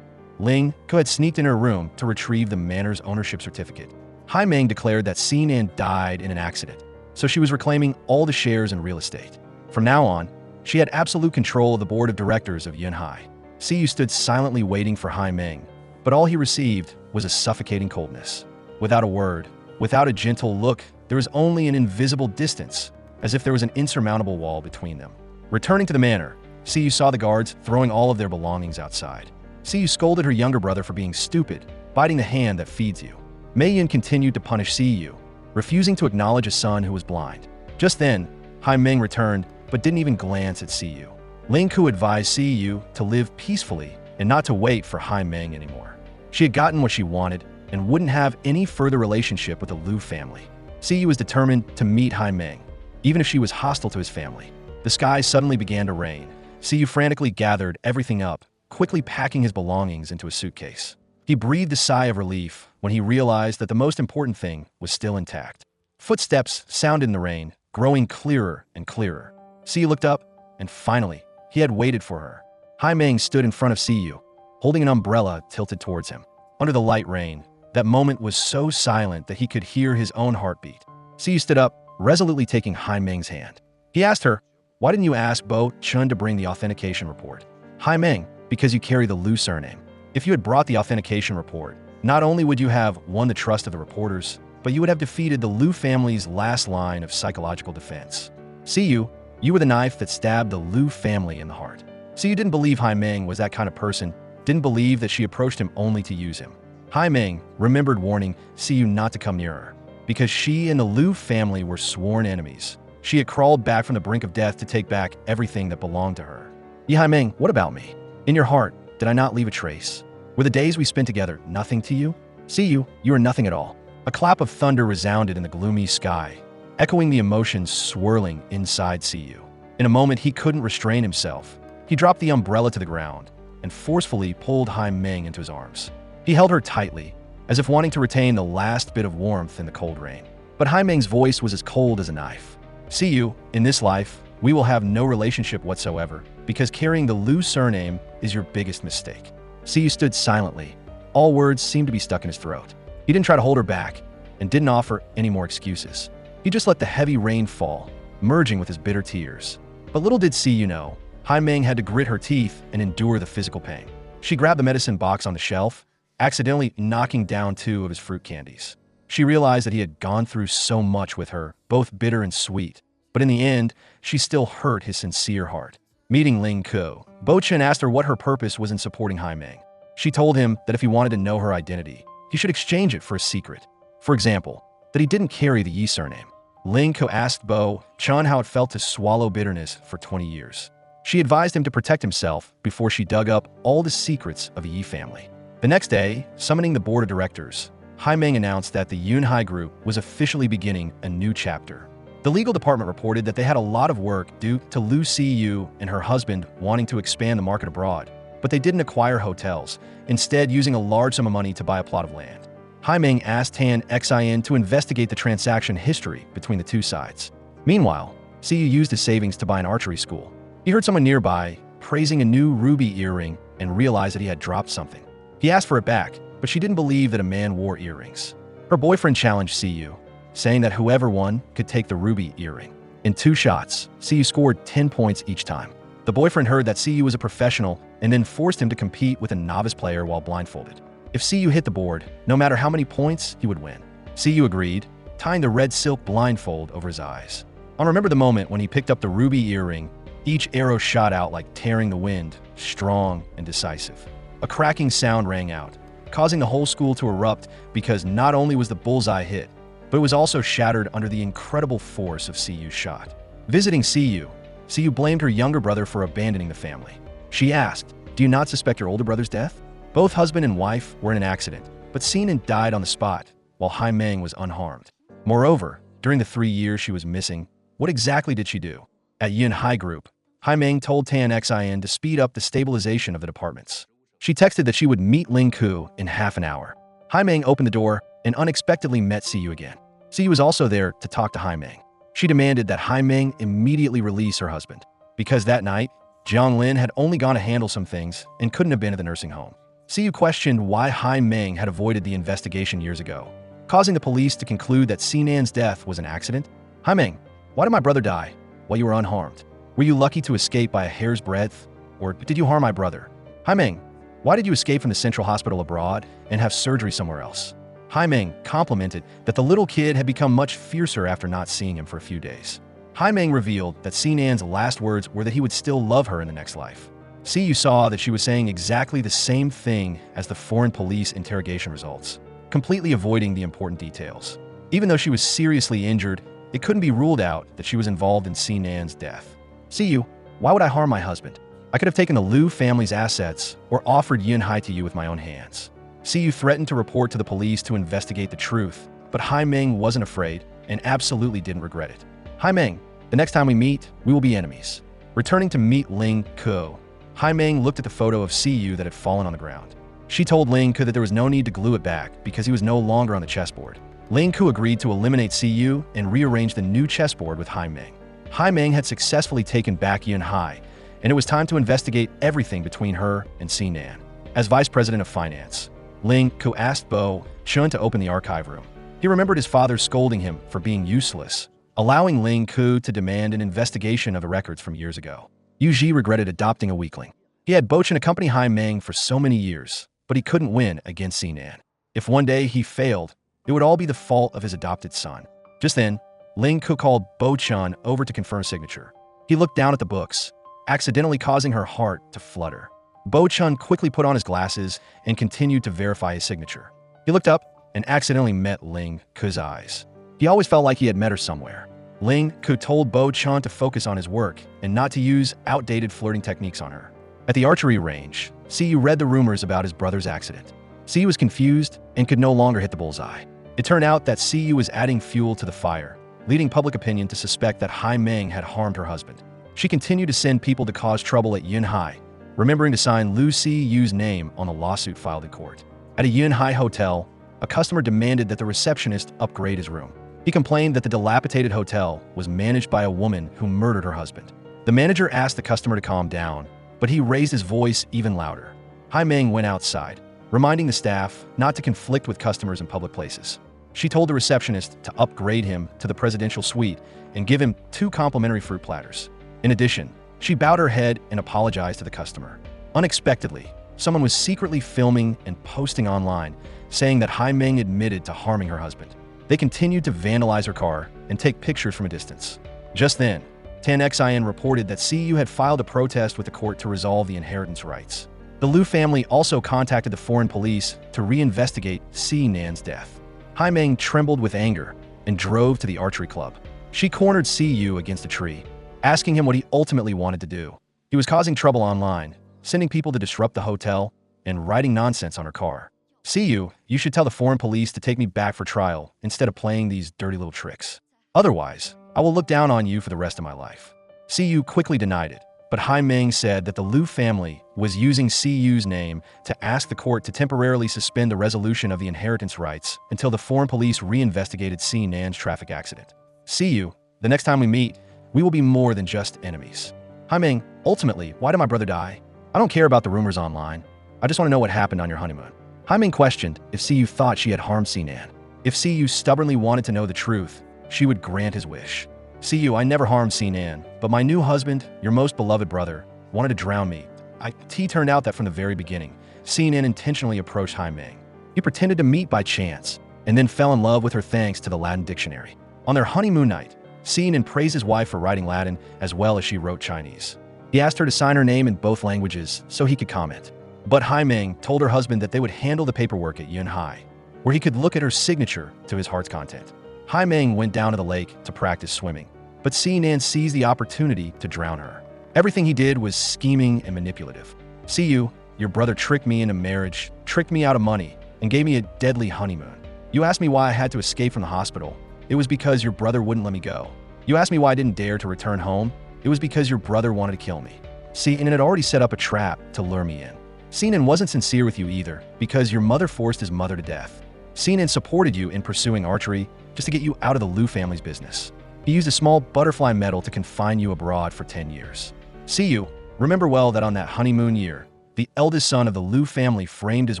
Ling Ku had sneaked in her room to retrieve the manor's ownership certificate. Haimeang declared that C. Nan died in an accident, so she was reclaiming all the shares in real estate. From now on, she had absolute control of the board of directors of Yunhai. Siyu stood silently waiting for Haimeang, but all he received was a suffocating coldness. Without a word, without a gentle look, there was only an invisible distance, as if there was an insurmountable wall between them. Returning to the manor, Siyu saw the guards throwing all of their belongings outside. Siyu scolded her younger brother for being stupid, biting the hand that feeds you. Mei Yin continued to punish Siyu, refusing to acknowledge a son who was blind. Just then, Haimeang returned, but didn't even glance at Siyu. Ling Ku advised Siyu to live peacefully and not to wait for Haimeang anymore. She had gotten what she wanted and wouldn't have any further relationship with the Lou family. Siyu was determined to meet Haimeang, even if she was hostile to his family. The sky suddenly began to rain. Siyu frantically gathered everything up, quickly packing his belongings into a suitcase. He breathed a sigh of relief when he realized that the most important thing was still intact. Footsteps sounded in the rain, growing clearer and clearer. Siyu looked up, and finally, he had waited for her. Haimeang stood in front of Siyu, holding an umbrella tilted towards him. Under the light rain, that moment was so silent that he could hear his own heartbeat. Siyu stood up, resolutely taking Haimeang's hand. He asked her, "Why didn't you ask Bo Chun to bring the authentication report?" "Haimeang, because you carry the Lou surname. If you had brought the authentication report, not only would you have won the trust of the reporters, but you would have defeated the Lou family's last line of psychological defense. Siyu, you were the knife that stabbed the Lou family in the heart." Siyu didn't believe Haimeang was that kind of person, didn't believe that she approached him only to use him. Haimeang remembered warning Siyu not to come near her, because she and the Lou family were sworn enemies. She had crawled back from the brink of death to take back everything that belonged to her. Haimeang, what about me? In your heart, did I not leave a trace? Were the days we spent together nothing to you? Siyu, you are nothing at all. A clap of thunder resounded in the gloomy sky, echoing the emotions swirling inside Siyu. In a moment, he couldn't restrain himself. He dropped the umbrella to the ground and forcefully pulled Haimeang into his arms. He held her tightly, as if wanting to retain the last bit of warmth in the cold rain. But Haimeang's voice was as cold as a knife. Siyu, in this life, we will have no relationship whatsoever, because carrying the Lou surname is your biggest mistake. Siyu stood silently. All words seemed to be stuck in his throat. He didn't try to hold her back, and didn't offer any more excuses. He just let the heavy rain fall, merging with his bitter tears. But little did Siyu know, Haimeang had to grit her teeth and endure the physical pain. She grabbed the medicine box on the shelf, accidentally knocking down 2 of his fruit candies. She realized that he had gone through so much with her, both bitter and sweet. But in the end, she still hurt his sincere heart. Meeting Ling Ko, Bo Chen asked her what her purpose was in supporting Haimeang. She told him that if he wanted to know her identity, he should exchange it for a secret. For example, that he didn't carry the Yi surname. Ling Ko asked Bo Chen how it felt to swallow bitterness for 20 years. She advised him to protect himself before she dug up all the secrets of the Yi family. The next day, summoning the board of directors, Haimeang announced that the Yunhai Group was officially beginning a new chapter. The legal department reported that they had a lot of work due to Lu Siyu and her husband wanting to expand the market abroad, but they didn't acquire hotels, instead using a large sum of money to buy a plot of land. Haimeang asked Tan Xin to investigate the transaction history between the two sides. Meanwhile, Siyu used his savings to buy an archery school. He heard someone nearby praising a new ruby earring and realized that he had dropped something. He asked for it back, but she didn't believe that a man wore earrings. Her boyfriend challenged Siyu, saying that whoever won could take the ruby earring. In 2 shots, Siyu scored 10 points each time. The boyfriend heard that Siyu was a professional and then forced him to compete with a novice player while blindfolded. If Siyu hit the board, no matter how many points, he would win. Siyu agreed, tying the red silk blindfold over his eyes. I remember the moment when he picked up the ruby earring. Each arrow shot out like tearing the wind, strong and decisive. A cracking sound rang out, causing the whole school to erupt because not only was the bullseye hit, but it was also shattered under the incredible force of Siyu's shot. Visiting Siyu, Siyu blamed her younger brother for abandoning the family. She asked, "Do you not suspect your older brother's death?" Both husband and wife were in an accident, but Sinan died on the spot, while Haimeang was unharmed. Moreover, during the 3 years she was missing, what exactly did she do? At Yunhai Group, Haimeang told Tan Xin to speed up the stabilization of the departments. She texted that she would meet Ling Ku in half an hour. Haimeang opened the door and unexpectedly met Siyu again. Siyu was also there to talk to Haimeang. She demanded that Haimeang immediately release her husband, because that night, Jiang Lin had only gone to handle some things and couldn't have been at the nursing home. Siyu questioned why Haimeang had avoided the investigation years ago, causing the police to conclude that Sinan's death was an accident. "Haimeang, why did my brother die while you were unharmed? Were you lucky to escape by a hair's breadth, or did you harm my brother? Haimeang, why did you escape from the central hospital abroad and have surgery somewhere else?" Haimeang complimented that the little kid had become much fiercer after not seeing him for a few days. Haimeang revealed that Sinan's last words were that he would still love her in the next life. Siyu saw that she was saying exactly the same thing as the foreign police interrogation results, completely avoiding the important details. Even though she was seriously injured, it couldn't be ruled out that she was involved in Sinan's death. "Siyu, why would I harm my husband? I could have taken the Lou family's assets or offered Yunhai to you with my own hands." Siyu threatened to report to the police to investigate the truth, but Haimeang wasn't afraid and absolutely didn't regret it. "Haimeang, the next time we meet, we will be enemies." Returning to meet Ling Ko, Haimeang looked at the photo of Siyu that had fallen on the ground. She told Ling Ko that there was no need to glue it back because he was no longer on the chessboard. Ling Ko agreed to eliminate Siyu and rearrange the new chessboard with Haimeang. Haimeang had successfully taken back Yunhai, and it was time to investigate everything between her and Sinan. As vice president of finance, Ling Ko asked Bo Chen to open the archive room. He remembered his father scolding him for being useless, allowing Ling Ko to demand an investigation of the records from years ago. Yu Ji regretted adopting a weakling. He had Bo Chen accompany Haimeang for so many years, but he couldn't win against Sinan. If one day he failed, it would all be the fault of his adopted son. Just then, Ling Ko called Bo Chen over to confirm a signature. He looked down at the books, accidentally causing her heart to flutter. Bo Chun quickly put on his glasses and continued to verify his signature. He looked up and accidentally met Ling Ku's eyes. He always felt like he had met her somewhere. Ling Ku told Bo Chun to focus on his work and not to use outdated flirting techniques on her. At the archery range, Siyu read the rumors about his brother's accident. Siyu was confused and could no longer hit the bullseye. It turned out that Siyu was adding fuel to the fire, leading public opinion to suspect that Haimeang had harmed her husband. She continued to send people to cause trouble at Yunhai, remembering to sign Lu Siyu's name on a lawsuit filed in court. At a Yunhai hotel, a customer demanded that the receptionist upgrade his room. He complained that the dilapidated hotel was managed by a woman who murdered her husband. The manager asked the customer to calm down, but he raised his voice even louder. Haimeang went outside, reminding the staff not to conflict with customers in public places. She told the receptionist to upgrade him to the presidential suite and give him 2 complimentary fruit platters. In addition, she bowed her head and apologized to the customer. Unexpectedly, someone was secretly filming and posting online, saying that Haimeang admitted to harming her husband. They continued to vandalize her car and take pictures from a distance. Just then, TANXIN reported that Siyu had filed a protest with the court to resolve the inheritance rights. The Lou family also contacted the foreign police to reinvestigate Si Nan's death. Haimeang trembled with anger and drove to the archery club. She cornered Siyu against a tree, asking him what he ultimately wanted to do. He was causing trouble online, sending people to disrupt the hotel, and writing nonsense on her car. Siyu, you should tell the foreign police to take me back for trial instead of playing these dirty little tricks. Otherwise, I will look down on you for the rest of my life. Siyu quickly denied it, but Haimeang said that the Lou family was using Siyu's name to ask the court to temporarily suspend the resolution of the inheritance rights until the foreign police reinvestigated Si Nan's traffic accident. Siyu, the next time we meet, we will be more than just enemies. Haimeang, ultimately, why did my brother die? I don't care about the rumors online. I just want to know what happened on your honeymoon. Haimeang questioned if Siyu thought she had harmed Si Nan. If Siyu stubbornly wanted to know the truth, she would grant his wish. Siyu, I never harmed Si Nan, but my new husband, your most beloved brother, wanted to drown me. It turned out that from the very beginning, Si Nan intentionally approached Haimeang. He pretended to meet by chance, and then fell in love with her thanks to the Latin dictionary. On their honeymoon night, Si Nan praised his wife for writing Latin as well as she wrote Chinese. He asked her to sign her name in both languages so he could comment. But Haimeang told her husband that they would handle the paperwork at Yunhai, where he could look at her signature to his heart's content. Haimeang went down to the lake to practice swimming, but Si Nan seized the opportunity to drown her. Everything he did was scheming and manipulative. Siyu, your brother tricked me into marriage, tricked me out of money, and gave me a deadly honeymoon. You asked me why I had to escape from the hospital. It was because your brother wouldn't let me go. You asked me why I didn't dare to return home. It was because your brother wanted to kill me. Si Nan had already set up a trap to lure me in. Si Nan wasn't sincere with you either, because your mother forced his mother to death. Si Nan supported you in pursuing archery just to get you out of the Lou family's business. He used a small butterfly medal to confine you abroad for 10 years. Siyu, remember well that on that honeymoon year, the eldest son of the Lou family framed his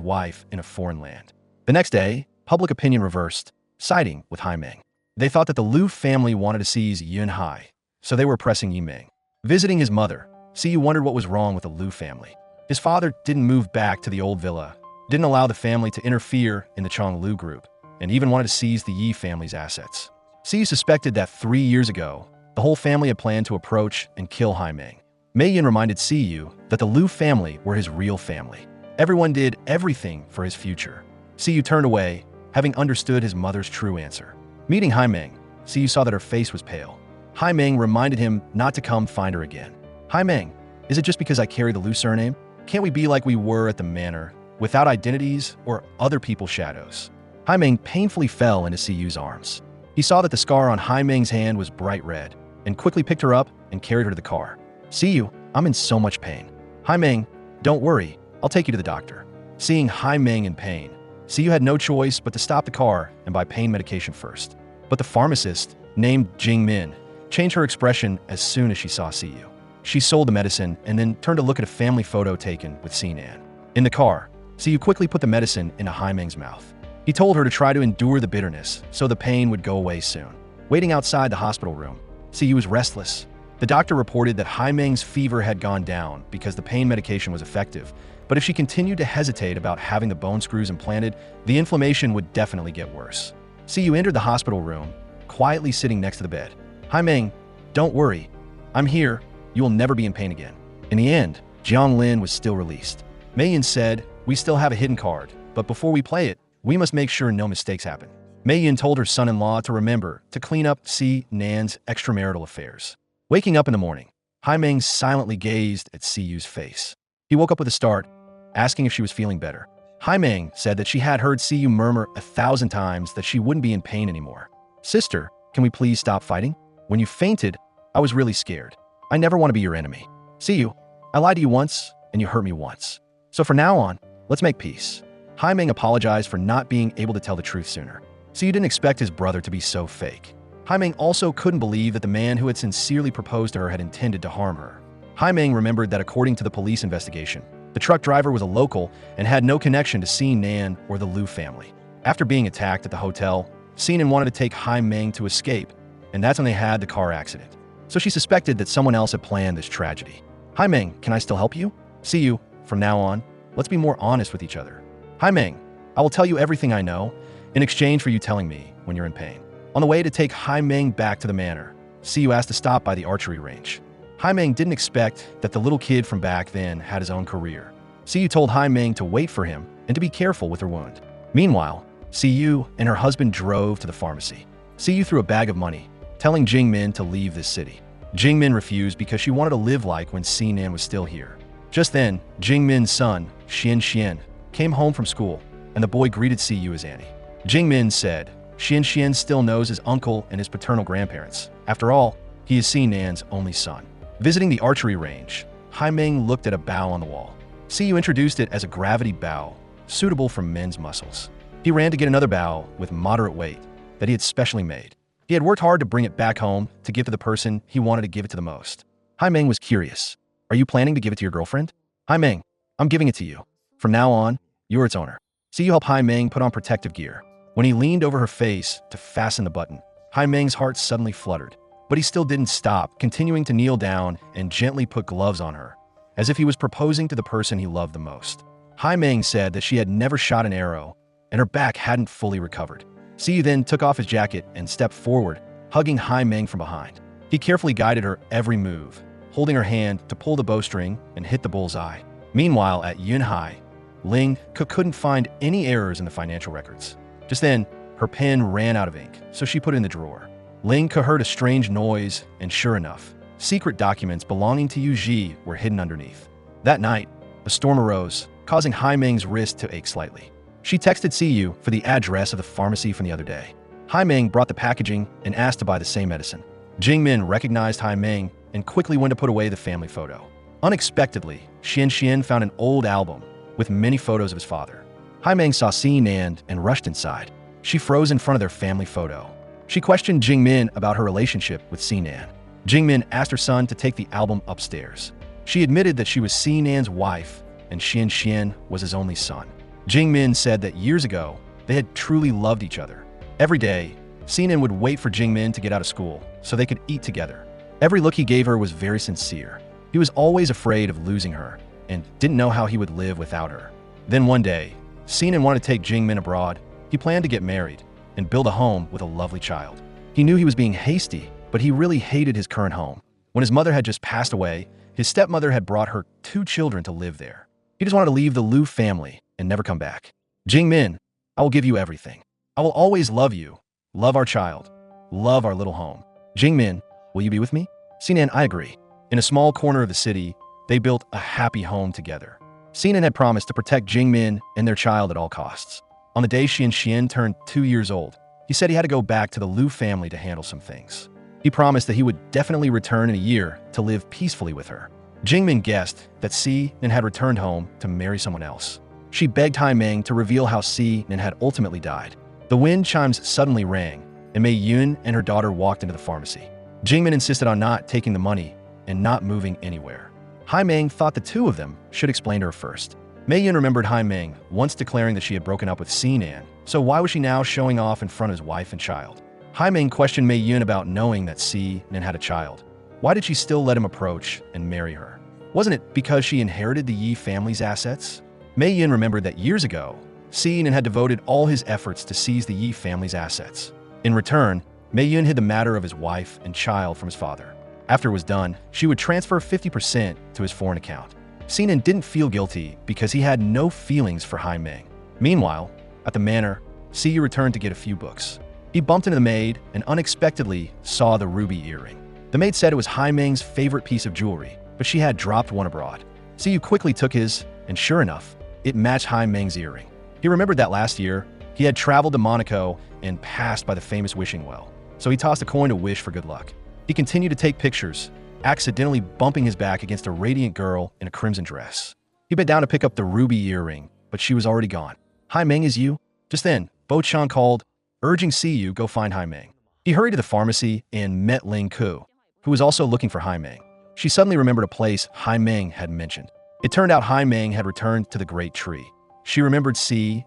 wife in a foreign land. The next day, public opinion reversed, siding with Haimeang. They thought that the Lou family wanted to seize Yunhai, so they were pressing Haimeang. Visiting his mother, Siyu wondered what was wrong with the Lou family. His father didn't move back to the old villa, didn't allow the family to interfere in the Chong Lu group, and even wanted to seize the Yi family's assets. Siyu suspected that 3 years ago, the whole family had planned to approach and kill Haimeang. Mei Yin reminded Siyu that the Lou family were his real family. Everyone did everything for his future. Siyu turned away, having understood his mother's true answer. Meeting Haimeang, Siyu saw that her face was pale. Haimeang reminded him not to come find her again. Haimeang, is it just because I carry the Lou surname? Can't we be like we were at the manor, without identities or other people's shadows? Haimeang painfully fell into Siyu's arms. He saw that the scar on Haimeang's hand was bright red, and quickly picked her up and carried her to the car. Siyu, I'm in so much pain. Haimeang, don't worry, I'll take you to the doctor. Seeing Haimeang in pain, Siyu had no choice but to stop the car and buy pain medication first. But the pharmacist, named Jing Min, changed her expression as soon as she saw Siyu. She sold the medicine and then turned to look at a family photo taken with Si Nan. In the car, Siyu quickly put the medicine into Haimeang's mouth. He told her to try to endure the bitterness so the pain would go away soon. Waiting outside the hospital room, Siyu was restless. The doctor reported that Haimeang's fever had gone down because the pain medication was effective, but if she continued to hesitate about having the bone screws implanted, the inflammation would definitely get worse. Siyu entered the hospital room, quietly sitting next to the bed. Haimeang, don't worry. I'm here. you will never be in pain again. In the end, Jiang Lin was still released. Mei Yun said, we still have a hidden card, but before we play it, we must make sure no mistakes happen. Mei Yun told her son-in-law to remember to clean up Si Nan's extramarital affairs. Waking up in the morning, Haimeang silently gazed at Si Yu's face. He woke up with a start, asking if she was feeling better. Haimeang said that she had heard Si Yu murmur 1,000 times that she wouldn't be in pain anymore. Sister, can we please stop fighting? When you fainted, I was really scared. I never want to be your enemy. Si Yu, I lied to you once, and you hurt me once. So from now on, let's make peace. Haimeang apologized for not being able to tell the truth sooner. Si Yu didn't expect his brother to be so fake. Haimeang also couldn't believe that the man who had sincerely proposed to her had intended to harm her. Haimeang remembered that according to the police investigation, the truck driver was a local and had no connection to Si Nan or the Lou family. After being attacked at the hotel, Si Nan wanted to take Haimeang to escape, and that's when they had the car accident. So she suspected that someone else had planned this tragedy. Haimeang, can I still help you? Si Yu, from now on, let's be more honest with each other. Haimeang, I will tell you everything I know in exchange for you telling me when you're in pain. On the way to take Haimeang back to the manor, Si Yu asked to stop by the archery range. Haimeang didn't expect that the little kid from back then had his own career. Si Yu told Haimeang to wait for him and to be careful with her wound. Meanwhile, Si Yu and her husband drove to the pharmacy. Si Yu threw a bag of money, telling Jingmin to leave this city. Jingmin refused because she wanted to live like when Si Nan was still here. Just then, Jingmin's son, Xian, came home from school, and the boy greeted Si Yu as Annie. Jingmin said, Xian still knows his uncle and his paternal grandparents. After all, he is Si Nan's only son. Visiting the archery range, Haimeang looked at a bow on the wall. Si Yu introduced it as a gravity bow, suitable for men's muscles. He ran to get another bow with moderate weight that he had specially made. He had worked hard to bring it back home to give to the person he wanted to give it to the most. Haimeang was curious. Are you planning to give it to your girlfriend? Haimeang, I'm giving it to you. From now on, you're its owner. Si Yu helped Haimeang put on protective gear. When he leaned over her face to fasten the button, Haimeang's heart suddenly fluttered. But he still didn't stop, continuing to kneel down and gently put gloves on her, as if he was proposing to the person he loved the most. Haimeang said that she had never shot an arrow, and her back hadn't fully recovered. Si Yu then took off his jacket and stepped forward, hugging Haimeang from behind. He carefully guided her every move, holding her hand to pull the bowstring and hit the bullseye. Meanwhile, at Yunhai, Ling couldn't find any errors in the financial records. Just then, her pen ran out of ink, so she put it in the drawer. Ling heard a strange noise, and sure enough, secret documents belonging to Yu Ji were hidden underneath. That night, a storm arose, causing Haimeang's wrist to ache slightly. She texted Si Yu for the address of the pharmacy from the other day. Haimeang brought the packaging and asked to buy the same medicine. Jingmin recognized Haimeang and quickly went to put away the family photo. Unexpectedly, Xian found an old album with many photos of his father. Haimeang saw Si Nan and rushed inside. She froze in front of their family photo. She questioned Jingmin about her relationship with Si Nan. Jingmin asked her son to take the album upstairs. She admitted that she was Si Nan's wife and Xian was his only son. Jingmin said that years ago, they had truly loved each other. Every day, Si Nan would wait for Jingmin to get out of school so they could eat together. Every look he gave her was very sincere. He was always afraid of losing her and didn't know how he would live without her. Then one day, Si Nan wanted to take Jingmin abroad. He planned to get married and build a home with a lovely child. He knew he was being hasty, but he really hated his current home. When his mother had just passed away, his stepmother had brought her 2 children to live there. He just wanted to leave the Lou family and never come back. Jingmin, I will give you everything. I will always love you, love our child, love our little home. Jingmin, will you be with me? Si Nan, I agree. In a small corner of the city, they built a happy home together. Si Nan had promised to protect Jingmin and their child at all costs. On the day Xian turned 2 years old, he said he had to go back to the Lou family to handle some things. He promised that he would definitely return in a year to live peacefully with her. Jingmin guessed that Si Nan had returned home to marry someone else. She begged Haimeang to reveal how Si Nan had ultimately died. The wind chimes suddenly rang, and Mei Yun and her daughter walked into the pharmacy. Jingmin insisted on not taking the money and not moving anywhere. Haimeang thought the two of them should explain to her first. Mei Yun remembered Haimeang once declaring that she had broken up with Si Nan, so why was she now showing off in front of his wife and child? Haimeang questioned Mei Yun about knowing that Si Nan had a child. Why did she still let him approach and marry her? Wasn't it because she inherited the Yi family's assets? Mei Yun remembered that years ago, Si Nan had devoted all his efforts to seize the Yi family's assets. In return, Mei Yun hid the matter of his wife and child from his father. After it was done, she would transfer 50% to his foreign account. Sinan didn't feel guilty because he had no feelings for Haimeang. Meanwhile, at the manor, Siyu returned to get a few books. He bumped into the maid and unexpectedly saw the ruby earring. The maid said it was Haimeang's favorite piece of jewelry, but she had dropped one abroad. Siyu quickly took his, and sure enough, it matched Haimeang's earring. He remembered that last year, he had traveled to Monaco and passed by the famous wishing well, so he tossed a coin to wish for good luck. He continued to take pictures, accidentally bumping his back against a radiant girl in a crimson dress. He bent down to pick up the ruby earring, but she was already gone. "Haimeang, is you?" Just then, Bo Chan called, urging Siyu go find Haimeang. He hurried to the pharmacy and met Ling Ku, who was also looking for Haimeang. She suddenly remembered a place Haimeang had mentioned. It turned out Haimeang had returned to the great tree. She remembered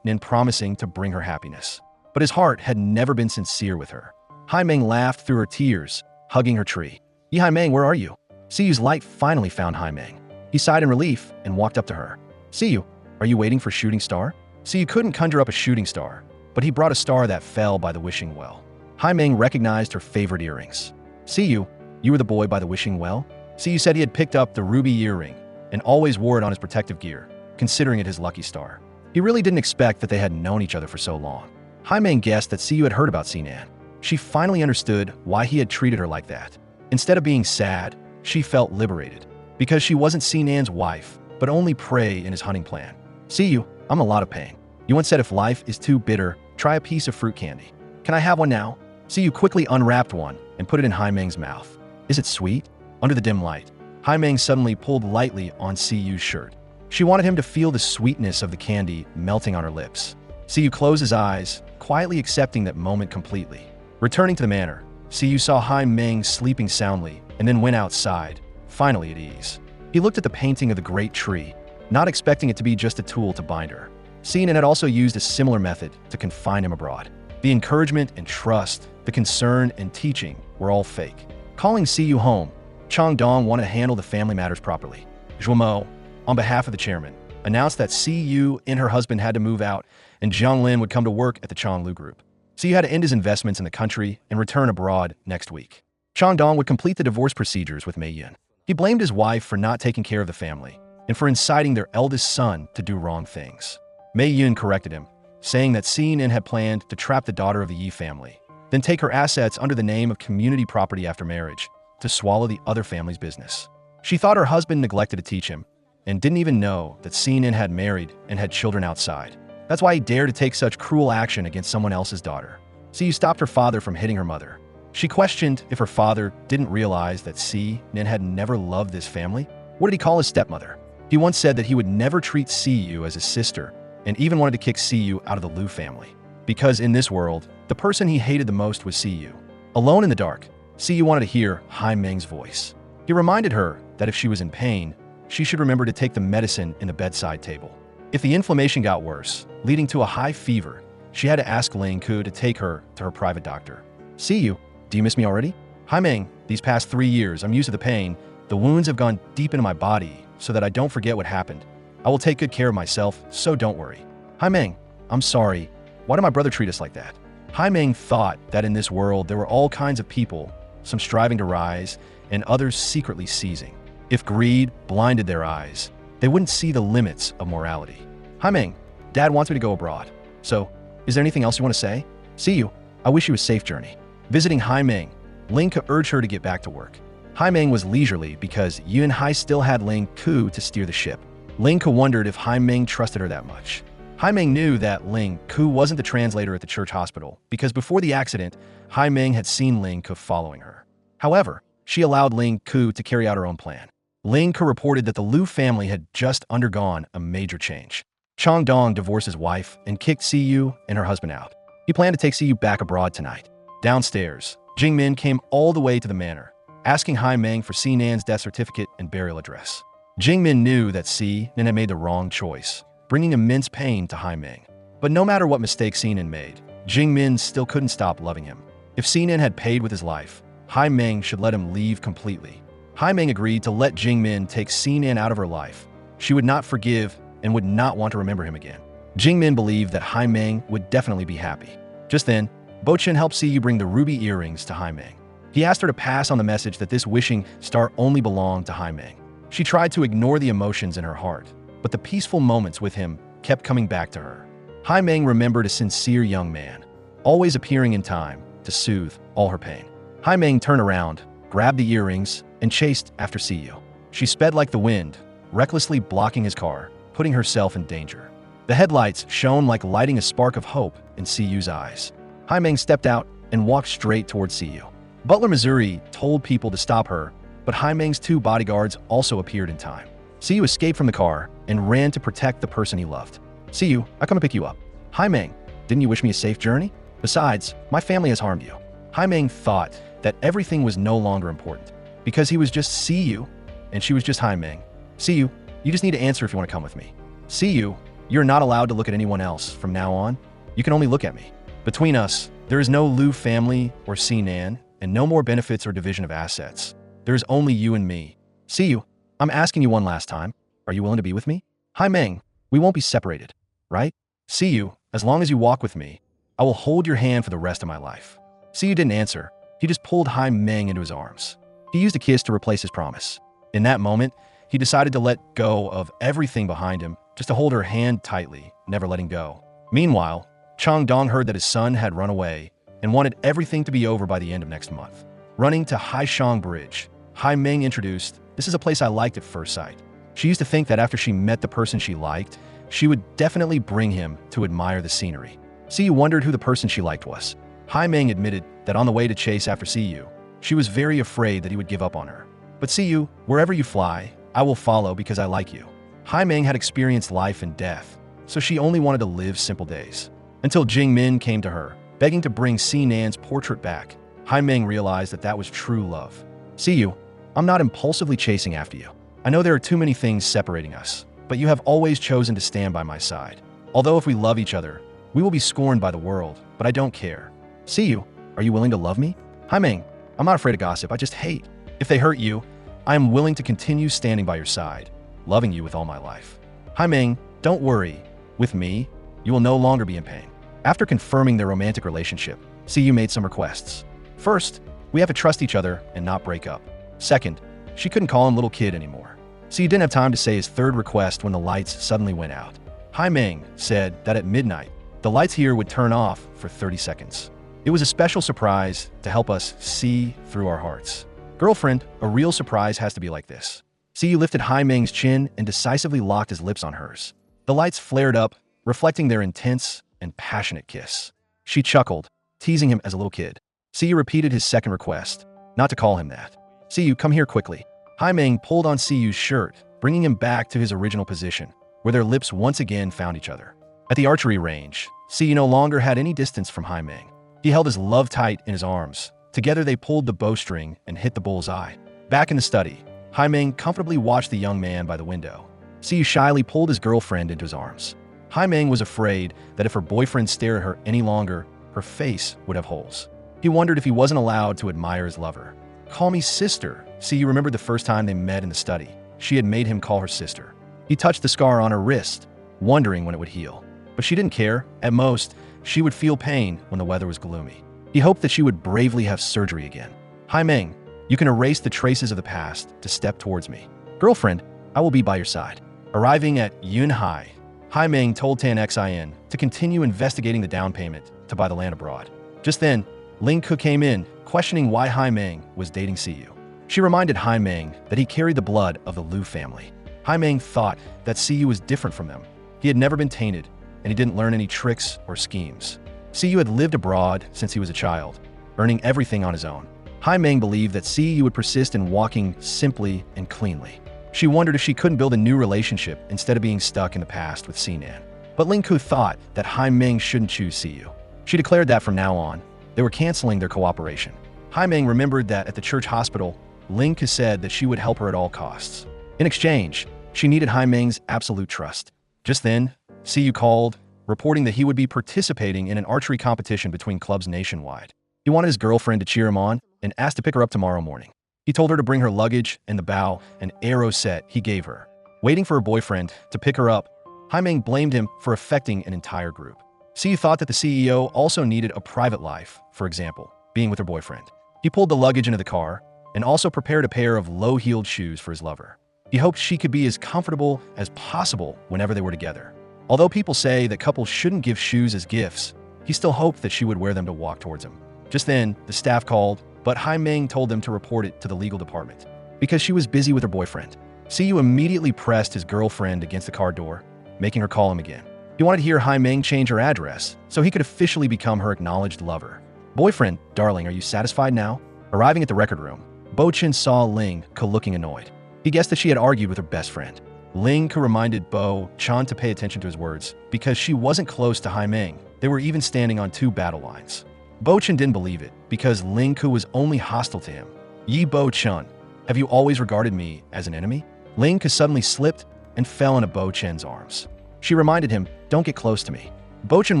Nin promising to bring her happiness, but his heart had never been sincere with her. Haimeang laughed through her tears, hugging her tree. "Yi Haimeang, where are you?" Siyu's light finally found Haimeang. He sighed in relief and walked up to her. "Siyu, are you waiting for shooting star?" Siyu couldn't conjure up a shooting star, but he brought a star that fell by the wishing well. Haimeang recognized her favorite earrings. "Siyu, you were the boy by the wishing well?" Siyu said he had picked up the ruby earring and always wore it on his protective gear, considering it his lucky star. He really didn't expect that they had known each other for so long. Haimeang guessed that Siyu had heard about Sinan. She finally understood why he had treated her like that. Instead of being sad, she felt liberated, because she wasn't Sinan's wife, but only prey in his hunting plan. "Siyu, I'm in a lot of pain. You once said if life is too bitter, try a piece of fruit candy. Can I have one now?" Siyu quickly unwrapped one and put it in Haimeang's mouth. "Is it sweet?" Under the dim light, Haimeang suddenly pulled lightly on Siyu's shirt. She wanted him to feel the sweetness of the candy melting on her lips. Siyu closed his eyes, quietly accepting that moment completely. Returning to the manor, Siyu saw Haimeang sleeping soundly and then went outside, finally at ease. He looked at the painting of the great tree, not expecting it to be just a tool to bind her. Sinan had also used a similar method to confine him abroad. The encouragement and trust, the concern and teaching were all fake. Calling Siyu home, Chang Dong wanted to handle the family matters properly. Zhuo, on behalf of the chairman, announced that Siyu and her husband had to move out and Jiang Lin would come to work at the Chang Lu Group. Siyu had to end his investments in the country and return abroad next week. Chang Dong would complete the divorce procedures with Mei Yun. He blamed his wife for not taking care of the family and for inciting their eldest son to do wrong things. Mei Yun corrected him, saying that Sinan had planned to trap the daughter of the Yi family, then take her assets under the name of community property after marriage to swallow the other family's business. She thought her husband neglected to teach him and didn't even know that Sinan had married and had children outside. That's why he dared to take such cruel action against someone else's daughter. Siyu stopped her father from hitting her mother. She questioned if her father didn't realize that Sinan had never loved this family. What did he call his stepmother? He once said that he would never treat Siyu as his sister and even wanted to kick Siyu out of the Lu family. Because in this world, the person he hated the most was Siyu. Alone in the dark, Siyu wanted to hear Haimeang's voice. He reminded her that if she was in pain, she should remember to take the medicine in the bedside table. If the inflammation got worse, leading to a high fever, she had to ask Ling Ku to take her to her private doctor. "Siyu, do you miss me already?" "Haimeang, these past 3 years, I'm used to the pain. The wounds have gone deep into my body so that I don't forget what happened. I will take good care of myself, so don't worry." "Haimeang, I'm sorry. Why did my brother treat us like that?" Haimeang thought that in this world there were all kinds of people, some striving to rise and others secretly seizing. If greed blinded their eyes, they wouldn't see the limits of morality. "Haimeang, Dad wants me to go abroad. So, is there anything else you want to say?" "Siyu, I wish you a safe journey." Visiting Haimeang, Ling Ku urged her to get back to work. Haimeang was leisurely because Yun Hai still had Ling Ku to steer the ship. Ling Ku wondered if Haimeang trusted her that much. Haimeang knew that Ling Ku wasn't the translator at the church hospital because before the accident, Haimeang had seen Ling Ku following her. However, she allowed Ling Ku to carry out her own plan. Ling Ku reported that the Lu family had just undergone a major change. Chang Dong divorced his wife and kicked Siyu and her husband out. He planned to take Siyu back abroad tonight. Downstairs, Jingmin came all the way to the manor, asking Haimeang for Sinan's death certificate and burial address. Jingmin knew that Sinan had made the wrong choice, bringing immense pain to Haimeang. But no matter what mistake Sinan made, Jingmin still couldn't stop loving him. If Sinan had paid with his life, Haimeang should let him leave completely. Haimeang agreed to let Jingmin take Sinan out of her life. She would not forgive and would not want to remember him again. Jingmin believed that Haimeang would definitely be happy. Just then, Bochen helped Siyu bring the ruby earrings to Haimeang. He asked her to pass on the message that this wishing star only belonged to Haimeang. She tried to ignore the emotions in her heart, but the peaceful moments with him kept coming back to her. Haimeang remembered a sincere young man, always appearing in time to soothe all her pain. Haimeang turned around, grabbed the earrings, and chased after Siyu. She sped like the wind, recklessly blocking his car, putting herself in danger. The headlights shone like lighting a spark of hope in Siyu's eyes. Haimeang stepped out and walked straight towards Siyu. Butler, Missouri told people to stop her, but Haimeang's 2 bodyguards also appeared in time. Siyu escaped from the car and ran to protect the person he loved. Siyu, I come to pick you up. Haimeang, didn't you wish me a safe journey? Besides, my family has harmed you. Haimeang thought that everything was no longer important because he was just Siyu and she was just Haimeang. Siyu, you just need to answer if you want to come with me. Siyu, you're not allowed to look at anyone else from now on. You can only look at me. Between us, there is no Lou family or Sinan, and no more benefits or division of assets. There is only you and me. Siyu, I'm asking you one last time. Are you willing to be with me? Haimeang, we won't be separated, right? Siyu, as long as you walk with me, I will hold your hand for the rest of my life. Siyu didn't answer. He just pulled Haimeang into his arms. He used a kiss to replace his promise. In that moment, he decided to let go of everything behind him, just to hold her hand tightly, never letting go. Meanwhile, Changdong heard that his son had run away and wanted everything to be over by the end of next month. Running to Haixiang Bridge, Haimeang introduced, "This is a place I liked at first sight." She used to think that after she met the person she liked, she would definitely bring him to admire the scenery. Siyu wondered who the person she liked was. Haimeang admitted that on the way to chase after Siyu, she was very afraid that he would give up on her. But Siyu, wherever you fly, I will follow because I like you. Haimeang had experienced life and death, so she only wanted to live simple days. Until Jingmin came to her, begging to bring Sinan's portrait back. Haimeang realized that that was true love. Siyu, I'm not impulsively chasing after you. I know there are too many things separating us, but you have always chosen to stand by my side. Although if we love each other, we will be scorned by the world, but I don't care. Siyu, are you willing to love me? Haimeang, I'm not afraid of gossip, I just hate. If they hurt you, I am willing to continue standing by your side, loving you with all my life. Haimeang, don't worry. With me, you will no longer be in pain. After confirming their romantic relationship, Siyu made some requests. First, we have to trust each other and not break up. Second, she couldn't call him little kid anymore. Siyu didn't have time to say his third request when the lights suddenly went out. Haimeang said that at midnight, the lights here would turn off for 30 seconds. It was a special surprise to help us see through our hearts. Girlfriend, a real surprise has to be like this. Siyu lifted Haimeang's chin and decisively locked his lips on hers. The lights flared up, reflecting their intense and passionate kiss. She chuckled, teasing him as a little kid. Siyu repeated his second request, not to call him that. Siyu, come here quickly. Haimeang pulled on Siyu's shirt, bringing him back to his original position, where their lips once again found each other. At the archery range, Siyu no longer had any distance from Haimeang. He held his love tight in his arms. Together they pulled the bowstring and hit the bull's eye. Back in the study, Haimeang comfortably watched the young man by the window. Siyu shyly pulled his girlfriend into his arms. Haimeang was afraid that if her boyfriend stared at her any longer, her face would have holes. He wondered if he wasn't allowed to admire his lover. Call me sister. Siyu remembered the first time they met in the study. She had made him call her sister. He touched the scar on her wrist, wondering when it would heal. But she didn't care. At most, she would feel pain when the weather was gloomy. He hoped that she would bravely have surgery again. Haimeang, you can erase the traces of the past to step towards me. Girlfriend, I will be by your side. Arriving at Yunhai, Haimeang told Tan Xin to continue investigating the down payment to buy the land abroad. Just then, Ling Ke came in, questioning why Haimeang was dating Siyu. She reminded Haimeang that he carried the blood of the Lou family. Haimeang thought that Siyu was different from them. He had never been tainted, and he didn't learn any tricks or schemes. Siyu had lived abroad since he was a child, earning everything on his own. Haimeang believed that Siyu would persist in walking simply and cleanly. She wondered if she couldn't build a new relationship instead of being stuck in the past with Sinan. But Ling Ke thought that Haimeang shouldn't choose Siyu. She declared that from now on, they were canceling their cooperation. Haimeang remembered that at the church hospital, Ling Ke said that she would help her at all costs. In exchange, she needed Haimeang's absolute trust. Just then, Siyu called, reporting that he would be participating in an archery competition between clubs nationwide. He wanted his girlfriend to cheer him on and asked to pick her up tomorrow morning. He told her to bring her luggage and the bow and arrow set he gave her. Waiting for her boyfriend to pick her up, Haimeang blamed him for affecting an entire group. Siyu thought that the CEO also needed a private life, for example, being with her boyfriend. He pulled the luggage into the car and also prepared a pair of low-heeled shoes for his lover. He hoped she could be as comfortable as possible whenever they were together. Although people say that couples shouldn't give shoes as gifts, he still hoped that she would wear them to walk towards him. Just then, the staff called, but Haimeang told them to report it to the legal department because she was busy with her boyfriend. Siyu immediately pressed his girlfriend against the car door, making her call him again. He wanted to hear Haimeang change her address so he could officially become her acknowledged lover. "Boyfriend, darling, are you satisfied now?" Arriving at the record room, Bo-chin saw Ling Ke looking annoyed. He guessed that she had argued with her best friend. Ling Ke reminded Bo-chan to pay attention to his words because she wasn't close to Haimeang. They were even standing on two battle lines. Bo-chin didn't believe it because Ling Ke was only hostile to him. "Yi Bo-chan, have you always regarded me as an enemy?" Ling Ke suddenly slipped and fell into Bo-chin's arms. She reminded him, "Don't get close to me." Bo-chin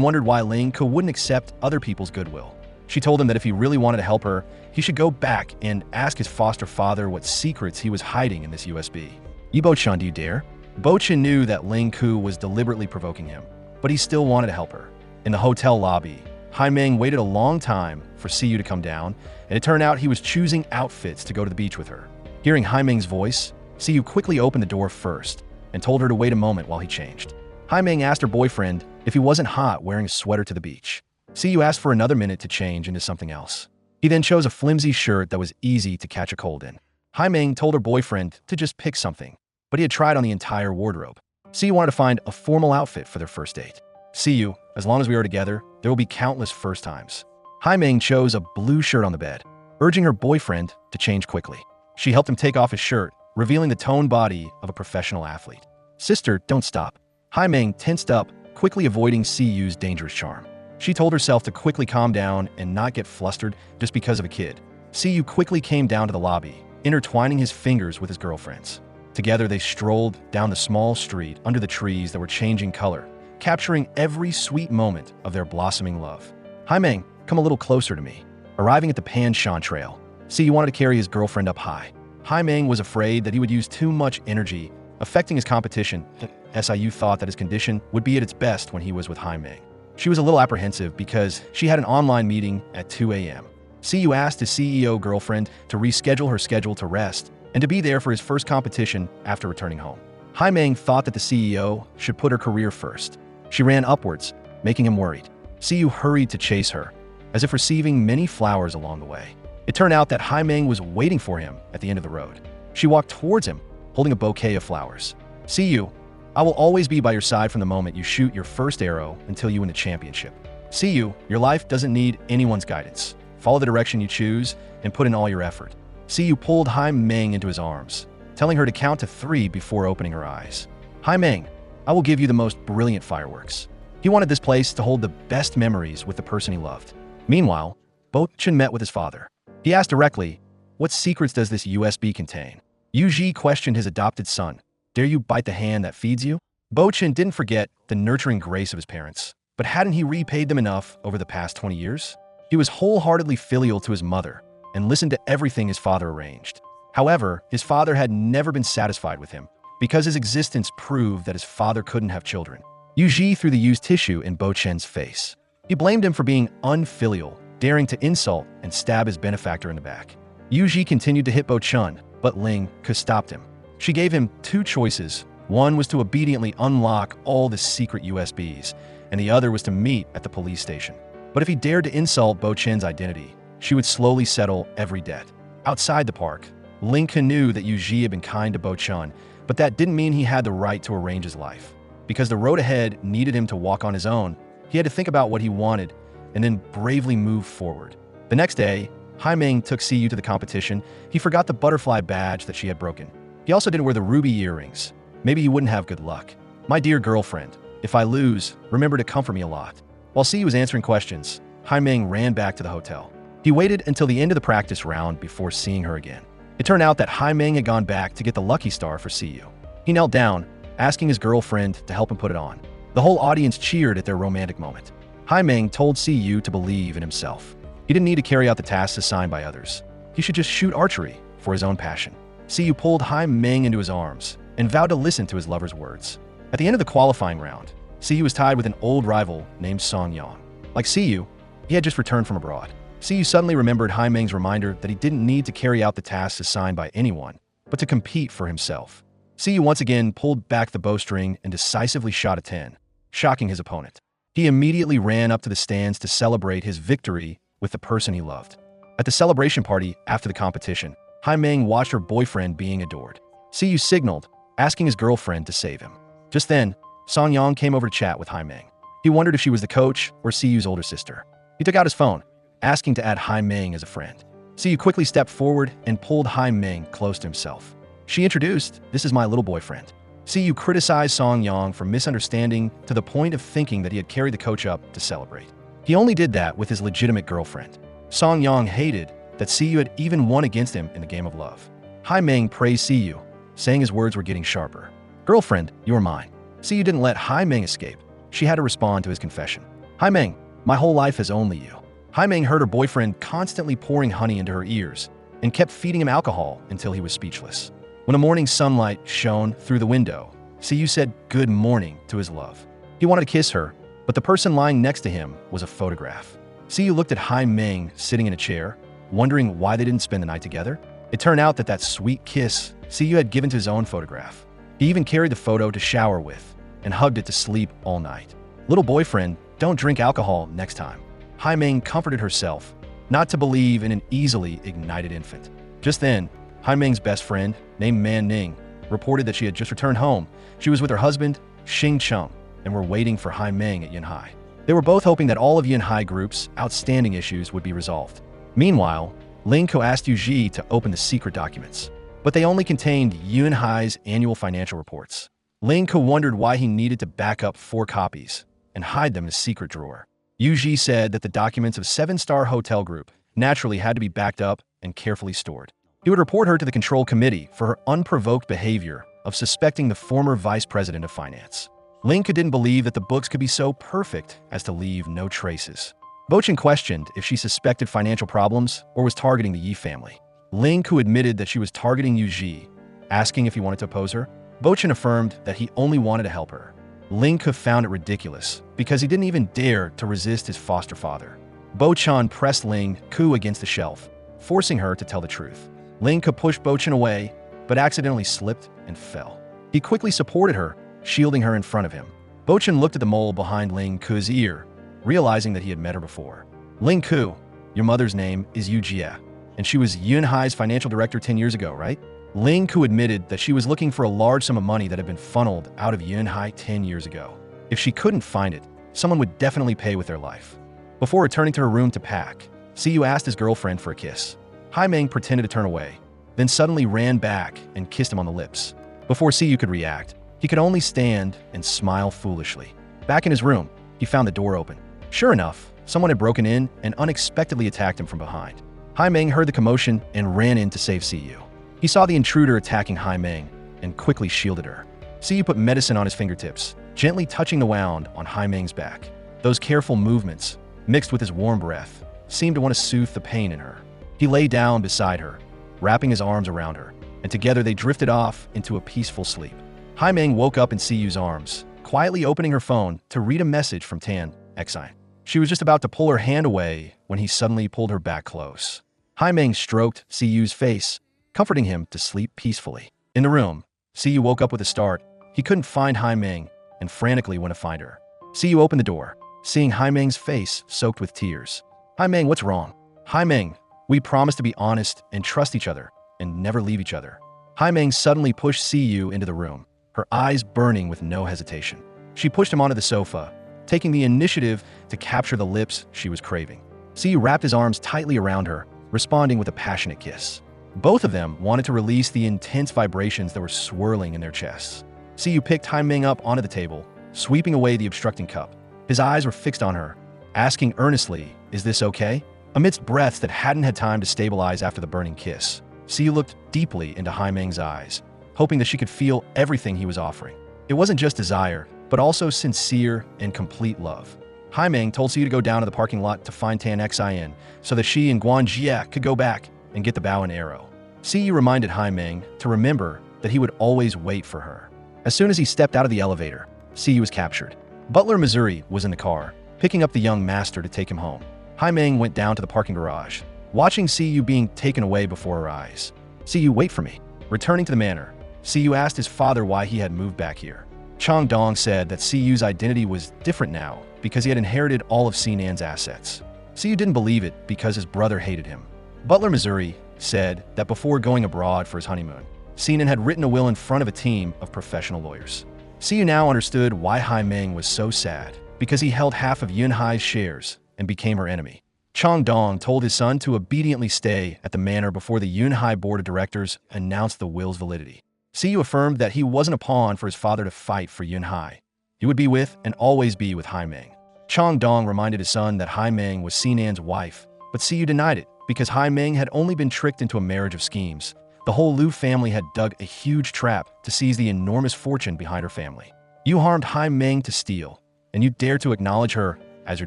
wondered why Ling Ke wouldn't accept other people's goodwill. She told him that if he really wanted to help her, he should go back and ask his foster father what secrets he was hiding in this USB. "Yi Bo-chan, do you dare?" Bo-chin knew that Ling Ke was deliberately provoking him, but he still wanted to help her. In the hotel lobby, Haimeang waited a long time for Siyu to come down, and it turned out he was choosing outfits to go to the beach with her. Hearing Haimeang's voice, Siyu quickly opened the door first and told her to wait a moment while he changed. Haimeang asked her boyfriend if he wasn't hot wearing a sweater to the beach. Siyu asked for another minute to change into something else. He then chose a flimsy shirt that was easy to catch a cold in. Haimeang told her boyfriend to just pick something, but he had tried on the entire wardrobe. Siyu wanted to find a formal outfit for their first date. "Siyu, as long as we are together, there will be countless first times." Haimeang chose a blue shirt on the bed, urging her boyfriend to change quickly. She helped him take off his shirt, revealing the toned body of a professional athlete. "Sister, don't stop." Haimeang tensed up, quickly avoiding Siyu's dangerous charm. She told herself to quickly calm down and not get flustered just because of a kid. Siyu quickly came down to the lobby, intertwining his fingers with his girlfriend's. Together, they strolled down the small street under the trees that were changing color, capturing every sweet moment of their blossoming love. "Haimeang, come a little closer to me." Arriving at the Panshan Trail, Siyu wanted to carry his girlfriend up high. Haimeang was afraid that he would use too much energy, affecting his competition. Siyu thought that his condition would be at its best when he was with Haimeang. She was a little apprehensive because she had an online meeting at 2 a.m. Siyu asked his CEO girlfriend to reschedule her schedule to rest and to be there for his first competition after returning home. Haimeang thought that the CEO should put her career first. She ran upwards, making him worried. Siyu hurried to chase her, as if receiving many flowers along the way. It turned out that Haimeang was waiting for him at the end of the road. She walked towards him, holding a bouquet of flowers. "Siyu, I will always be by your side from the moment you shoot your first arrow until you win the championship. Siyu, your life doesn't need anyone's guidance. Follow the direction you choose and put in all your effort." Siyu pulled Haimeang into his arms, telling her to count to 3 before opening her eyes. "Haimeang, I will give you the most brilliant fireworks." He wanted this place to hold the best memories with the person he loved. Meanwhile, Bo-chin met with his father. He asked directly, "What secrets does this USB contain?" Yu-ji questioned his adopted son. "Dare you bite the hand that feeds you?" Bo-chin didn't forget the nurturing grace of his parents, but hadn't he repaid them enough over the past 20 years? He was wholeheartedly filial to his mother and listened to everything his father arranged. However, his father had never been satisfied with him because his existence proved that his father couldn't have children. Yu-ji threw the used tissue in Bo-chin's face. He blamed him for being unfilial, daring to insult and stab his benefactor in the back. Yu-ji continued to hit Bo-chin, but Ling Ke stopped him. She gave him 2 choices. One was to obediently unlock all the secret USBs, and the other was to meet at the police station. But if he dared to insult Bo-chin's identity, she would slowly settle every debt. Outside the park, Ling Ke knew that Yu-ji had been kind to Bo-chin, but that didn't mean he had the right to arrange his life. Because the road ahead needed him to walk on his own, he had to think about what he wanted and then bravely move forward. The next day, Haimeang took Siyu to the competition. He forgot the butterfly badge that she had broken. He also didn't wear the ruby earrings. Maybe he wouldn't have good luck. "My dear girlfriend, if I lose, remember to comfort me a lot." While Siyu was answering questions, Haimeang ran back to the hotel. He waited until the end of the practice round before seeing her again. It turned out that Haimeang had gone back to get the lucky star for Siyu. He knelt down, asking his girlfriend to help him put it on. The whole audience cheered at their romantic moment. Haimeang told Siyu to believe in himself. He didn't need to carry out the tasks assigned by others. He should just shoot archery for his own passion. Siyu pulled Haimeang into his arms and vowed to listen to his lover's words. At the end of the qualifying round, Siyu was tied with an old rival named Song Yang. Like Siyu, he had just returned from abroad. Siyu suddenly remembered Haimeang's reminder that he didn't need to carry out the tasks assigned by anyone, but to compete for himself. Siyu once again pulled back the bowstring and decisively shot a 10, shocking his opponent. He immediately ran up to the stands to celebrate his victory with the person he loved. At the celebration party after the competition, Haimeang watched her boyfriend being adored. Siyu signaled, asking his girlfriend to save him. Just then, Songyang came over to chat with Haimeang. He wondered if she was the coach or Siyu's older sister. He took out his phone, asking to add Haimeang as a friend. Siyu quickly stepped forward and pulled Haimeang close to himself. She introduced, "This is my little boyfriend." Siyu criticized Songyang for misunderstanding to the point of thinking that he had carried the coach up to celebrate. He only did that with his legitimate girlfriend. Songyang hated that Siyu had even won against him in the game of love. Haimeang praised Siyu, saying his words were getting sharper. "Girlfriend, you're mine." Siyu didn't let Haimeang escape. She had to respond to his confession. "Haimeang, my whole life is only you." Haimeang heard her boyfriend constantly pouring honey into her ears and kept feeding him alcohol until he was speechless. When the morning sunlight shone through the window, Siyu said good morning to his love. He wanted to kiss her, but the person lying next to him was a photograph. Siyu looked at Haimeang sitting in a chair, wondering why they didn't spend the night together. It turned out that sweet kiss Siyu had given to his own photograph. He even carried the photo to shower with and hugged it to sleep all night. "Little boyfriend, don't drink alcohol next time." Haimeang comforted herself, not to believe in an easily ignited infant. Just then, Haimeang's best friend, named Man Ning, reported that she had just returned home. She was with her husband, Xing Cheng, and were waiting for Haimeang at Yunhai. They were both hoping that all of Yunhai Group's outstanding issues would be resolved. Meanwhile, Ling Ko asked Yu Ji to open the secret documents, but they only contained Yunhai's annual financial reports. Ling Ko wondered why he needed to back up 4 copies and hide them in a secret drawer. Yu Ji said that the documents of 7-Star Hotel Group naturally had to be backed up and carefully stored. He would report her to the control committee for her unprovoked behavior of suspecting the former vice president of finance. Ling Ko didn't believe that the books could be so perfect as to leave no traces. Bochin questioned if she suspected financial problems or was targeting the Yi family. Ling Ko admitted that she was targeting Yu Ji, asking if he wanted to oppose her. Bochin affirmed that he only wanted to help her. Ling Ko found it ridiculous because he didn't even dare to resist his foster father. Bochan pressed Ling Ko against the shelf, forcing her to tell the truth. Ling Ko pushed Bochin away, but accidentally slipped and fell. He quickly supported her, shielding her in front of him. Bochin looked at the mole behind Ling Ko's ear, realizing that he had met her before. "Ling Ko, your mother's name is Yu Jie, and she was Yunhai's financial director 10 years ago, right?" Ling Ko admitted that she was looking for a large sum of money that had been funneled out of Yunhai 10 years ago. If she couldn't find it, someone would definitely pay with their life. Before returning to her room to pack, Siyu asked his girlfriend for a kiss. Haimeang pretended to turn away, then suddenly ran back and kissed him on the lips. Before Siyu could react, he could only stand and smile foolishly. Back in his room, he found the door open. Sure enough, someone had broken in and unexpectedly attacked him from behind. Haimeang heard the commotion and ran in to save Siyu. He saw the intruder attacking Haimeang and quickly shielded her. Siyu put medicine on his fingertips, gently touching the wound on Haimeang's back. Those careful movements, mixed with his warm breath, seemed to want to soothe the pain in her. He lay down beside her, wrapping his arms around her, and together they drifted off into a peaceful sleep. Haimeang woke up in Siyu's arms, quietly opening her phone to read a message from Tan Xine. She was just about to pull her hand away when he suddenly pulled her back close. Haimeang stroked Siyu's face, comforting him to sleep peacefully. In the room, Siyu woke up with a start. He couldn't find Haimeang and frantically went to find her. Siyu opened the door, seeing Haimeang's face soaked with tears. "Haimeang, what's wrong?" "Haimeang, we promised to be honest and trust each other and never leave each other." Haimeang suddenly pushed Siyu into the room, her eyes burning with no hesitation. She pushed him onto the sofa, taking the initiative to capture the lips she was craving. Siyu wrapped his arms tightly around her, responding with a passionate kiss. Both of them wanted to release the intense vibrations that were swirling in their chests. Siyu picked Haimeang up onto the table, sweeping away the obstructing cup. His eyes were fixed on her, asking earnestly, "Is this okay?" Amidst breaths that hadn't had time to stabilize after the burning kiss, Siyu looked deeply into Haimeang's eyes, hoping that she could feel everything he was offering. It wasn't just desire, but also sincere and complete love. Haimeang told Siyu to go down to the parking lot to find Tan Xin so that she and Guan Jie could go back and get the bow and arrow. Siyu reminded Haimeang to remember that he would always wait for her. As soon as he stepped out of the elevator, Siyu was captured. Butler Missouri was in the car, picking up the young master to take him home. Haimeang went down to the parking garage, watching Siyu being taken away before her eyes. Siyu, wait for me. Returning to the manor, Siyu asked his father why he had moved back here. Chang Dong said that Siyu's identity was different now because he had inherited all of Sinan's assets. Siyu didn't believe it because his brother hated him. Butler Missouri said that before going abroad for his honeymoon, Sinan had written a will in front of a team of professional lawyers. Siyu now understood why Haimeang was so sad, because he held half of Yunhai's shares and became her enemy. Chang Dong told his son to obediently stay at the manor before the Yunhai board of directors announced the will's validity. Siyu affirmed that he wasn't a pawn for his father to fight for Yunhai. He would be with and always be with Haimeang. Chang Dong reminded his son that Haimeang was Sinan's wife, but Siyu denied it because Haimeang had only been tricked into a marriage of schemes. The whole Lou family had dug a huge trap to seize the enormous fortune behind her family. You harmed Haimeang to steal, and you dare to acknowledge her as your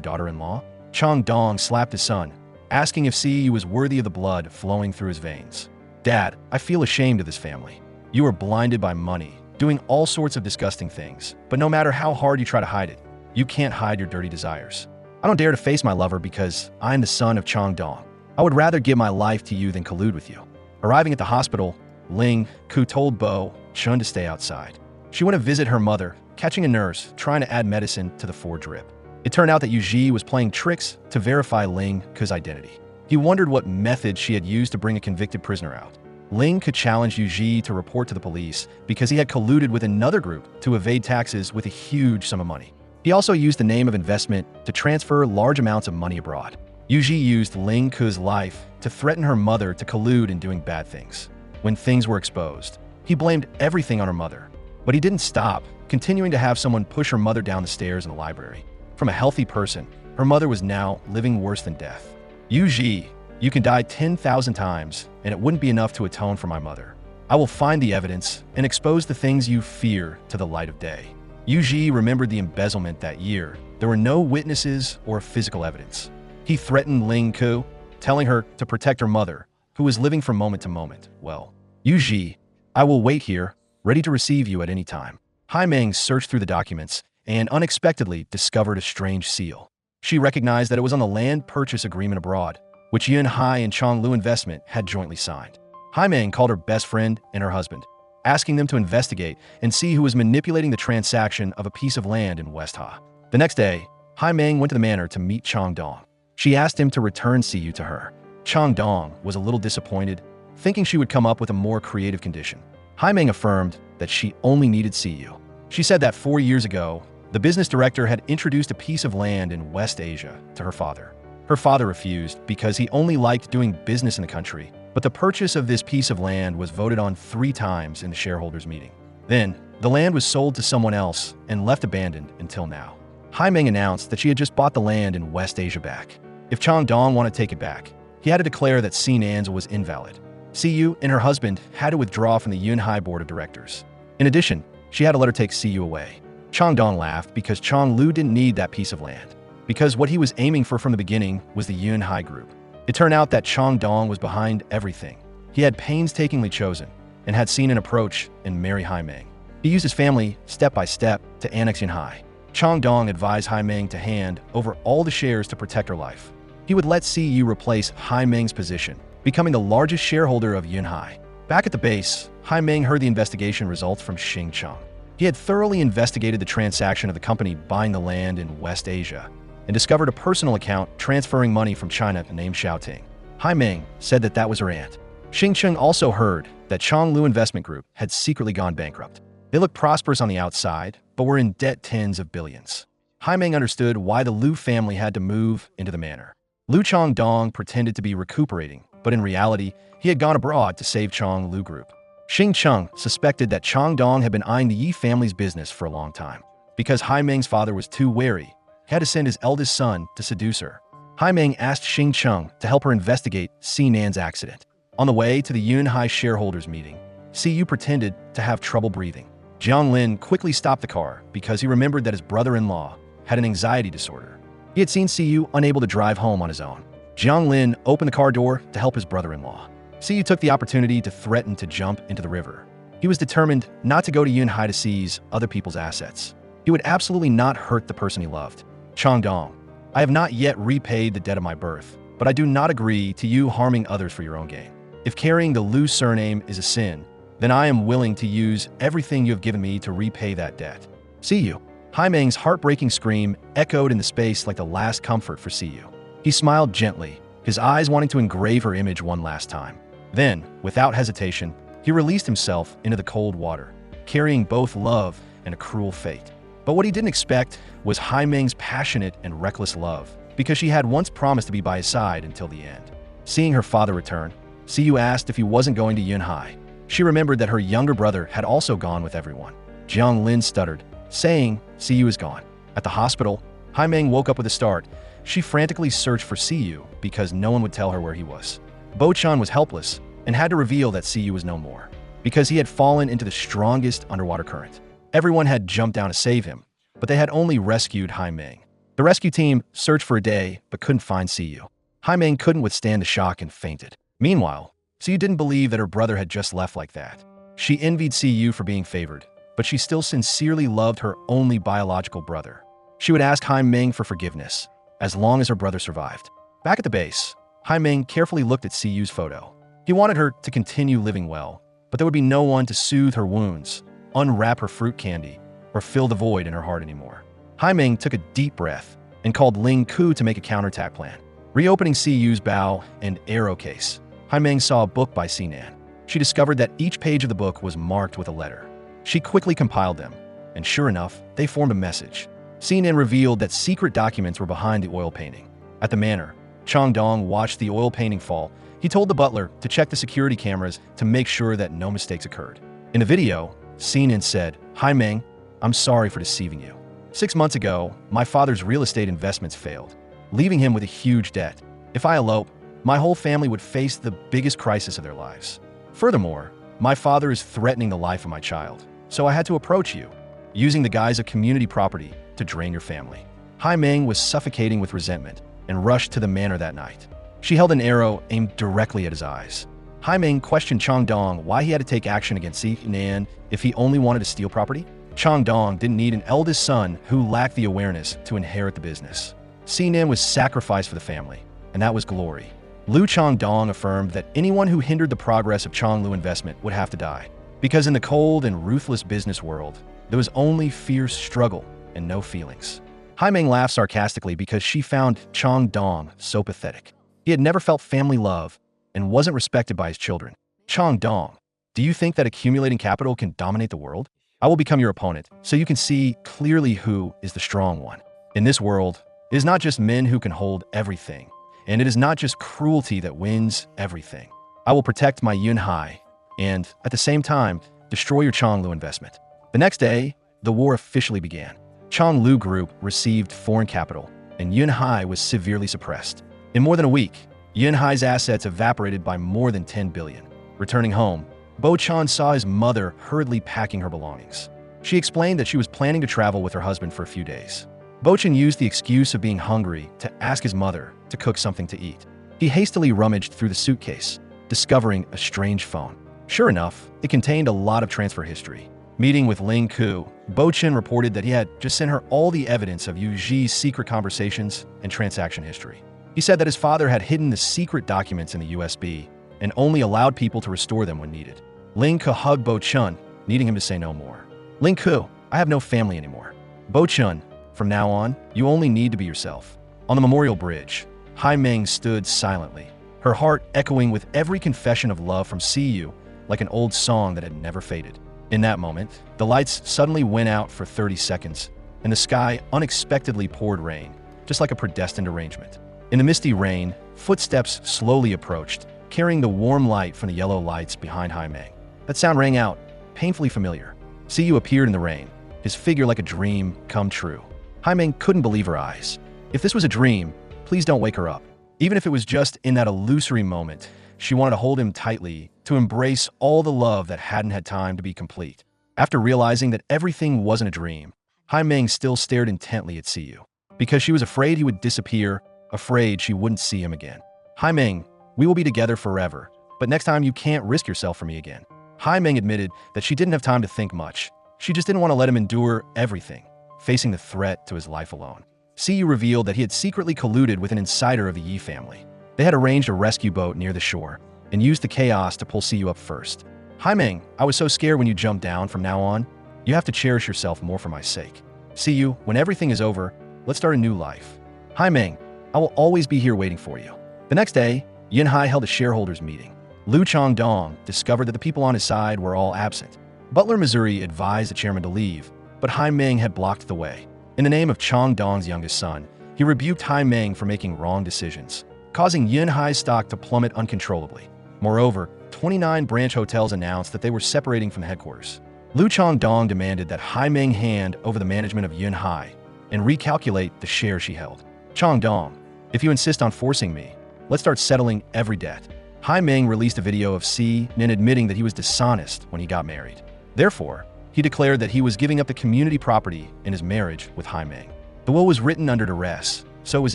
daughter-in-law? Chang Dong slapped his son, asking if Siyu was worthy of the blood flowing through his veins. Dad, I feel ashamed of this family. You are blinded by money, doing all sorts of disgusting things, but no matter how hard you try to hide it, you can't hide your dirty desires. I don't dare to face my lover because I am the son of Chang Dong. I would rather give my life to you than collude with you. Arriving at the hospital, Ling Ku told Bo Chun to stay outside. She went to visit her mother, catching a nurse trying to add medicine to the 4-drip. It turned out that Yu Ji was playing tricks to verify Ling Ku's identity. He wondered what method she had used to bring a convicted prisoner out. Ling could challenge Yu Ji to report to the police because he had colluded with another group to evade taxes with a huge sum of money. He also used the name of investment to transfer large amounts of money abroad. Yu Ji used Ling Ku's life to threaten her mother to collude in doing bad things. When things were exposed, he blamed everything on her mother. But he didn't stop, continuing to have someone push her mother down the stairs in the library. From a healthy person, her mother was now living worse than death. Yu Ji, you can die 10,000 times, and it wouldn't be enough to atone for my mother. I will find the evidence and expose the things you fear to the light of day. Yu Ji remembered the embezzlement that year. There were no witnesses or physical evidence. He threatened Ling Ku, telling her to protect her mother, who was living from moment to moment. Well, Yu Ji, I will wait here, ready to receive you at any time. Haimeang searched through the documents and unexpectedly discovered a strange seal. She recognized that it was on the land purchase agreement abroad, which Yunhai and Changlu Investment had jointly signed. Haimeang called her best friend and her husband, asking them to investigate and see who was manipulating the transaction of a piece of land in West Ha. The next day, Haimeang went to the manor to meet Chang Dong. She asked him to return Siyu to her. Chang Dong was a little disappointed, thinking she would come up with a more creative condition. Haimeang affirmed that she only needed Siyu. She said that 4 years ago, the business director had introduced a piece of land in West Asia to her father. Her father refused because he only liked doing business in the country, but the purchase of this piece of land was voted on 3 times in the shareholders' meeting. Then, the land was sold to someone else and left abandoned until now. Haimeang announced that she had just bought the land in West Asia back. If Chang Dong wanted to take it back, he had to declare that Sinan's was invalid. Siyu and her husband had to withdraw from the Yunhai board of directors. In addition, she had to let her take Siyu away. Chang Dong laughed because Chang Lu didn't need that piece of land, because what he was aiming for from the beginning was the Yunhai group. It turned out that Chang Dong was behind everything. He had painstakingly chosen and had seen an approach and marry Haimeang. He used his family step by step to annex Yunhai. Chang Dong advised Haimeang to hand over all the shares to protect her life. He would let Siyu replace Haimeang's position, becoming the largest shareholder of Yunhai. Back at the base, Haimeang heard the investigation results from Xing Cheng. He had thoroughly investigated the transaction of the company buying the land in West Asia and discovered a personal account transferring money from China named Xiaoting. Haimeang said that that was her aunt. Xing Cheng also heard that Changlu Investment Group had secretly gone bankrupt. They looked prosperous on the outside, but were in debt tens of billions. Haimeang understood why the Lou family had to move into the manor. Lu Chang Dong pretended to be recuperating, but in reality, he had gone abroad to save Chang Lu Group. Xing Cheng suspected that Chang Dong had been eyeing the Yi family's business for a long time. Because Haimeang's father was too wary, he had to send his eldest son to seduce her. Haimeang asked Xing Cheng to help her investigate Sinan's accident. On the way to the Yunhai shareholders meeting, Siyu pretended to have trouble breathing. Jiang Lin quickly stopped the car because he remembered that his brother-in-law had an anxiety disorder. He had seen Siyu unable to drive home on his own. Jiang Lin opened the car door to help his brother-in-law. Siyu took the opportunity to threaten to jump into the river. He was determined not to go to Yunhai to seize other people's assets. He would absolutely not hurt the person he loved. Chang Dong, I have not yet repaid the debt of my birth, but I do not agree to you harming others for your own gain. If carrying the Lou surname is a sin, then I am willing to use everything you have given me to repay that debt. See you. Haimeang's heartbreaking scream echoed in the space like the last comfort for See You. He smiled gently, his eyes wanting to engrave her image one last time. Then, without hesitation, he released himself into the cold water, carrying both love and a cruel fate. But what he didn't expect was Haimeang's passionate and reckless love, because she had once promised to be by his side until the end. Seeing her father return, See You asked if he wasn't going to Yunhai. She remembered that her younger brother had also gone with everyone. Jiang Lin stuttered, saying, See You is gone. At the hospital, Haimeang woke up with a start. She frantically searched for See You because no one would tell her where he was. Bo-chan was helpless and had to reveal that See You was no more, because he had fallen into the strongest underwater current. Everyone had jumped down to save him, but they had only rescued Haimeang. The rescue team searched for a day but couldn't find See You. Haimeang couldn't withstand the shock and fainted. Meanwhile, See You didn't believe that her brother had just left like that. She envied See You for being favored, but she still sincerely loved her only biological brother. She would ask Haimeang for forgiveness, as long as her brother survived. Back at the base, Haimeang carefully looked at See You's photo. He wanted her to continue living well, but there would be no one to soothe her wounds, unwrap her fruit candy, or fill the void in her heart anymore. Haimeang took a deep breath and called Ling Ku to make a counterattack plan. Reopening See You's bow and arrow case, Haimeang saw a book by Sinan. She discovered that each page of the book was marked with a letter. She quickly compiled them, and sure enough, they formed a message. Sinan revealed that secret documents were behind the oil painting. At the manor, Chang Dong watched the oil painting fall. He told the butler to check the security cameras to make sure that no mistakes occurred. In the video, Sinan said, Haimeang, I'm sorry for deceiving you. 6 months ago, my father's real estate investments failed, leaving him with a huge debt. If I elope, my whole family would face the biggest crisis of their lives. Furthermore, my father is threatening the life of my child, so I had to approach you, using the guise of community property to drain your family. Haimeang was suffocating with resentment and rushed to the manor that night. She held an arrow aimed directly at his eyes. Haimeang questioned Chang Dong why he had to take action against Sinan if he only wanted to steal property. Chang Dong didn't need an eldest son who lacked the awareness to inherit the business. Sinan was sacrificed for the family, and that was glory. Liu Chang Dong affirmed that anyone who hindered the progress of Chang Lu investment would have to die, because in the cold and ruthless business world, there was only fierce struggle and no feelings. Haimeang laughed sarcastically because she found Chang Dong so pathetic. He had never felt family love and wasn't respected by his children. Chang Dong, do you think that accumulating capital can dominate the world? I will become your opponent, so you can see clearly who is the strong one. In this world, it is not just men who can hold everything, and it is not just cruelty that wins everything. I will protect my Yunhai, and, at the same time, destroy your Chang Lu investment. The next day, the war officially began. Chang Lu Group received foreign capital, and Yunhai was severely suppressed. In more than a week, Yunhai's assets evaporated by more than 10 billion. Returning home, Bo-chan saw his mother hurriedly packing her belongings. She explained that she was planning to travel with her husband for a few days. Bo-chan used the excuse of being hungry to ask his mother to cook something to eat. He hastily rummaged through the suitcase, discovering a strange phone. Sure enough, it contained a lot of transfer history. Meeting with Ling Ku, Bo-chan reported that he had just sent her all the evidence of Yu Ji's secret conversations and transaction history. He said that his father had hidden the secret documents in the USB and only allowed people to restore them when needed. Ling Ku hugged Bo-chan, needing him to say no more. Ling Ku, I have no family anymore. Bo-chan, from now on, you only need to be yourself. On the memorial bridge, Haimeang stood silently, her heart echoing with every confession of love from See You like an old song that had never faded. In that moment, the lights suddenly went out for 30 seconds, and the sky unexpectedly poured rain, just like a predestined arrangement. In the misty rain, footsteps slowly approached, carrying the warm light from the yellow lights behind Haimeang. That sound rang out, painfully familiar. See You appeared in the rain, his figure like a dream come true. Haimeang couldn't believe her eyes. If this was a dream, please don't wake her up. Even if it was just in that illusory moment, she wanted to hold him tightly, to embrace all the love that hadn't had time to be complete. After realizing that everything wasn't a dream, Haimeang still stared intently at See You, because she was afraid he would disappear, afraid she wouldn't see him again. Haimeang, we will be together forever, but next time you can't risk yourself for me again. Haimeang admitted that she didn't have time to think much. She just didn't want to let him endure everything, facing the threat to his life alone. Siyu revealed that he had secretly colluded with an insider of the Yi family. They had arranged a rescue boat near the shore and used the chaos to pull Siyu up first. Haimeang, I was so scared when you jumped down. From now on, you have to cherish yourself more for my sake. Siyu, when everything is over, let's start a new life. Haimeang, I will always be here waiting for you. The next day, Yunhai held a shareholders meeting. Liu Changdong discovered that the people on his side were all absent. Butler Missouri advised the chairman to leave, but Haimeang had blocked the way. In the name of Changdong's youngest son, he rebuked Haimeang for making wrong decisions, causing Yunhai's stock to plummet uncontrollably. Moreover, 29 branch hotels announced that they were separating from the headquarters. Liu Changdong demanded that Haimeang hand over the management of Yunhai and recalculate the shares she held. Changdong, if you insist on forcing me, let's start settling every debt. Haimeang released a video of Si Nin admitting that he was dishonest when he got married. Therefore, he declared that he was giving up the community property in his marriage with Haimeang. The will was written under duress, so it was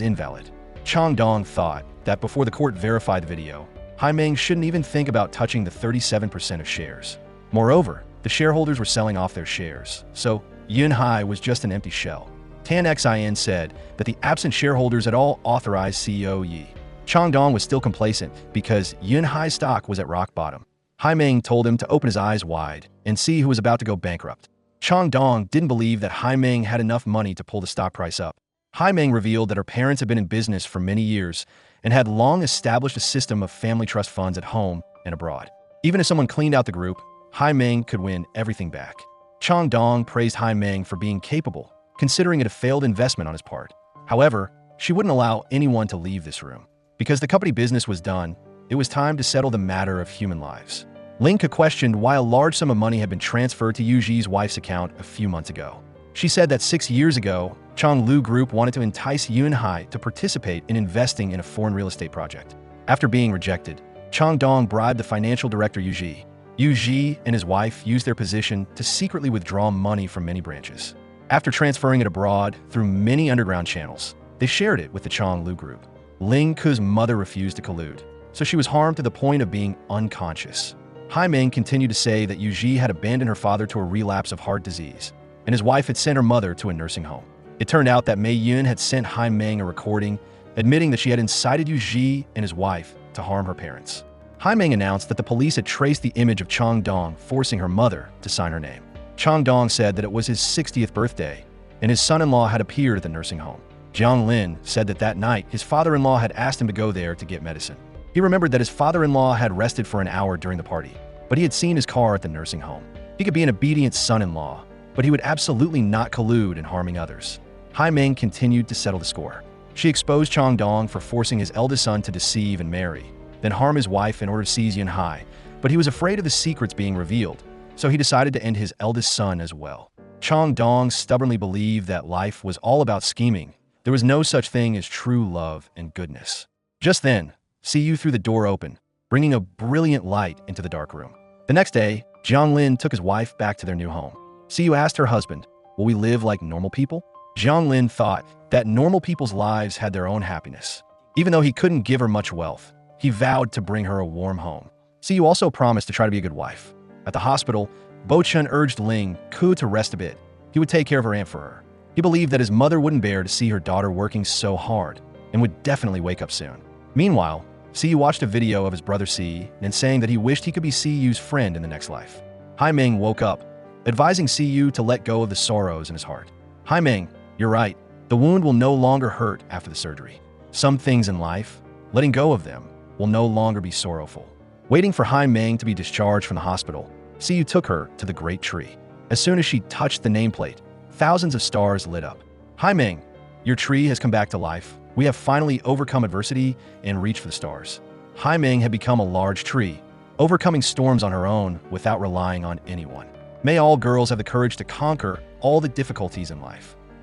invalid. Changdong thought that before the court verified the video, Haimeang shouldn't even think about touching the 37% of shares. Moreover, the shareholders were selling off their shares, so Yunhai was just an empty shell. Tan Xin said that the absent shareholders had all authorized CEO Yi. Changdong was still complacent because Yunhai's stock was at rock bottom. Haimeang told him to open his eyes wide and see who was about to go bankrupt. Changdong didn't believe that Haimeang had enough money to pull the stock price up. Haimeang revealed that her parents had been in business for many years and had long established a system of family trust funds at home and abroad. Even if someone cleaned out the group, Haimeang could win everything back. Changdong praised Haimeang for being capable, considering it a failed investment on his part. However, she wouldn't allow anyone to leave this room. Because the company business was done, it was time to settle the matter of human lives. Linka questioned why a large sum of money had been transferred to Yu Ji's wife's account a few months ago. She said that 6 years ago, Changlu Group wanted to entice Yunhai to participate in investing in a foreign real estate project. After being rejected, Changdong bribed the financial director Yu Ji. Yu Ji and his wife used their position to secretly withdraw money from many branches. After transferring it abroad through many underground channels, they shared it with the Changlu Group. Ling Ke's mother refused to collude, so she was harmed to the point of being unconscious. Haimeang continued to say that Yu Ji had abandoned her father to a relapse of heart disease, and his wife had sent her mother to a nursing home. It turned out that Mei Yun had sent Haimeang a recording admitting that she had incited Yu Ji and his wife to harm her parents. Haimeang announced that the police had traced the image of Changdong forcing her mother to sign her name. Changdong said that it was his 60th birthday, and his son-in-law had appeared at the nursing home. Jiang Lin said that that night, his father-in-law had asked him to go there to get medicine. He remembered that his father-in-law had rested for an hour during the party, but he had seen his car at the nursing home. He could be an obedient son-in-law, but he would absolutely not collude in harming others. Haimeang continued to settle the score. She exposed Changdong for forcing his eldest son to deceive and marry, then harm his wife in order to seize Yunhai, but he was afraid of the secrets being revealed, so he decided to end his eldest son as well. Changdong stubbornly believed that life was all about scheming. There was no such thing as true love and goodness. Just then, Siyu threw the door open, bringing a brilliant light into the dark room. The next day, Jiang Lin took his wife back to their new home. Siyu asked her husband, "Will we live like normal people?" Jiang Lin thought that normal people's lives had their own happiness. Even though he couldn't give her much wealth, he vowed to bring her a warm home. Siyu also promised to try to be a good wife. At the hospital, Bo Chun urged Ling Ke to rest a bit. He would take care of her aunt for her. He believed that his mother wouldn't bear to see her daughter working so hard and would definitely wake up soon. Meanwhile, Siyu watched a video of his brother Si and saying that he wished he could be Siyu's friend in the next life. Haimeang woke up, advising Siyu to let go of the sorrows in his heart. Haimeang, you're right. The wound will no longer hurt after the surgery. Some things in life, letting go of them, will no longer be sorrowful. Waiting for Haimeang to be discharged from the hospital, Siyu took her to the great tree. As soon as she touched the nameplate, thousands of stars lit up. Haimeang, your tree has come back to life. We have finally overcome adversity and reached for the stars. Haimeang had become a large tree, overcoming storms on her own without relying on anyone. May all girls have the courage to conquer all the difficulties in life.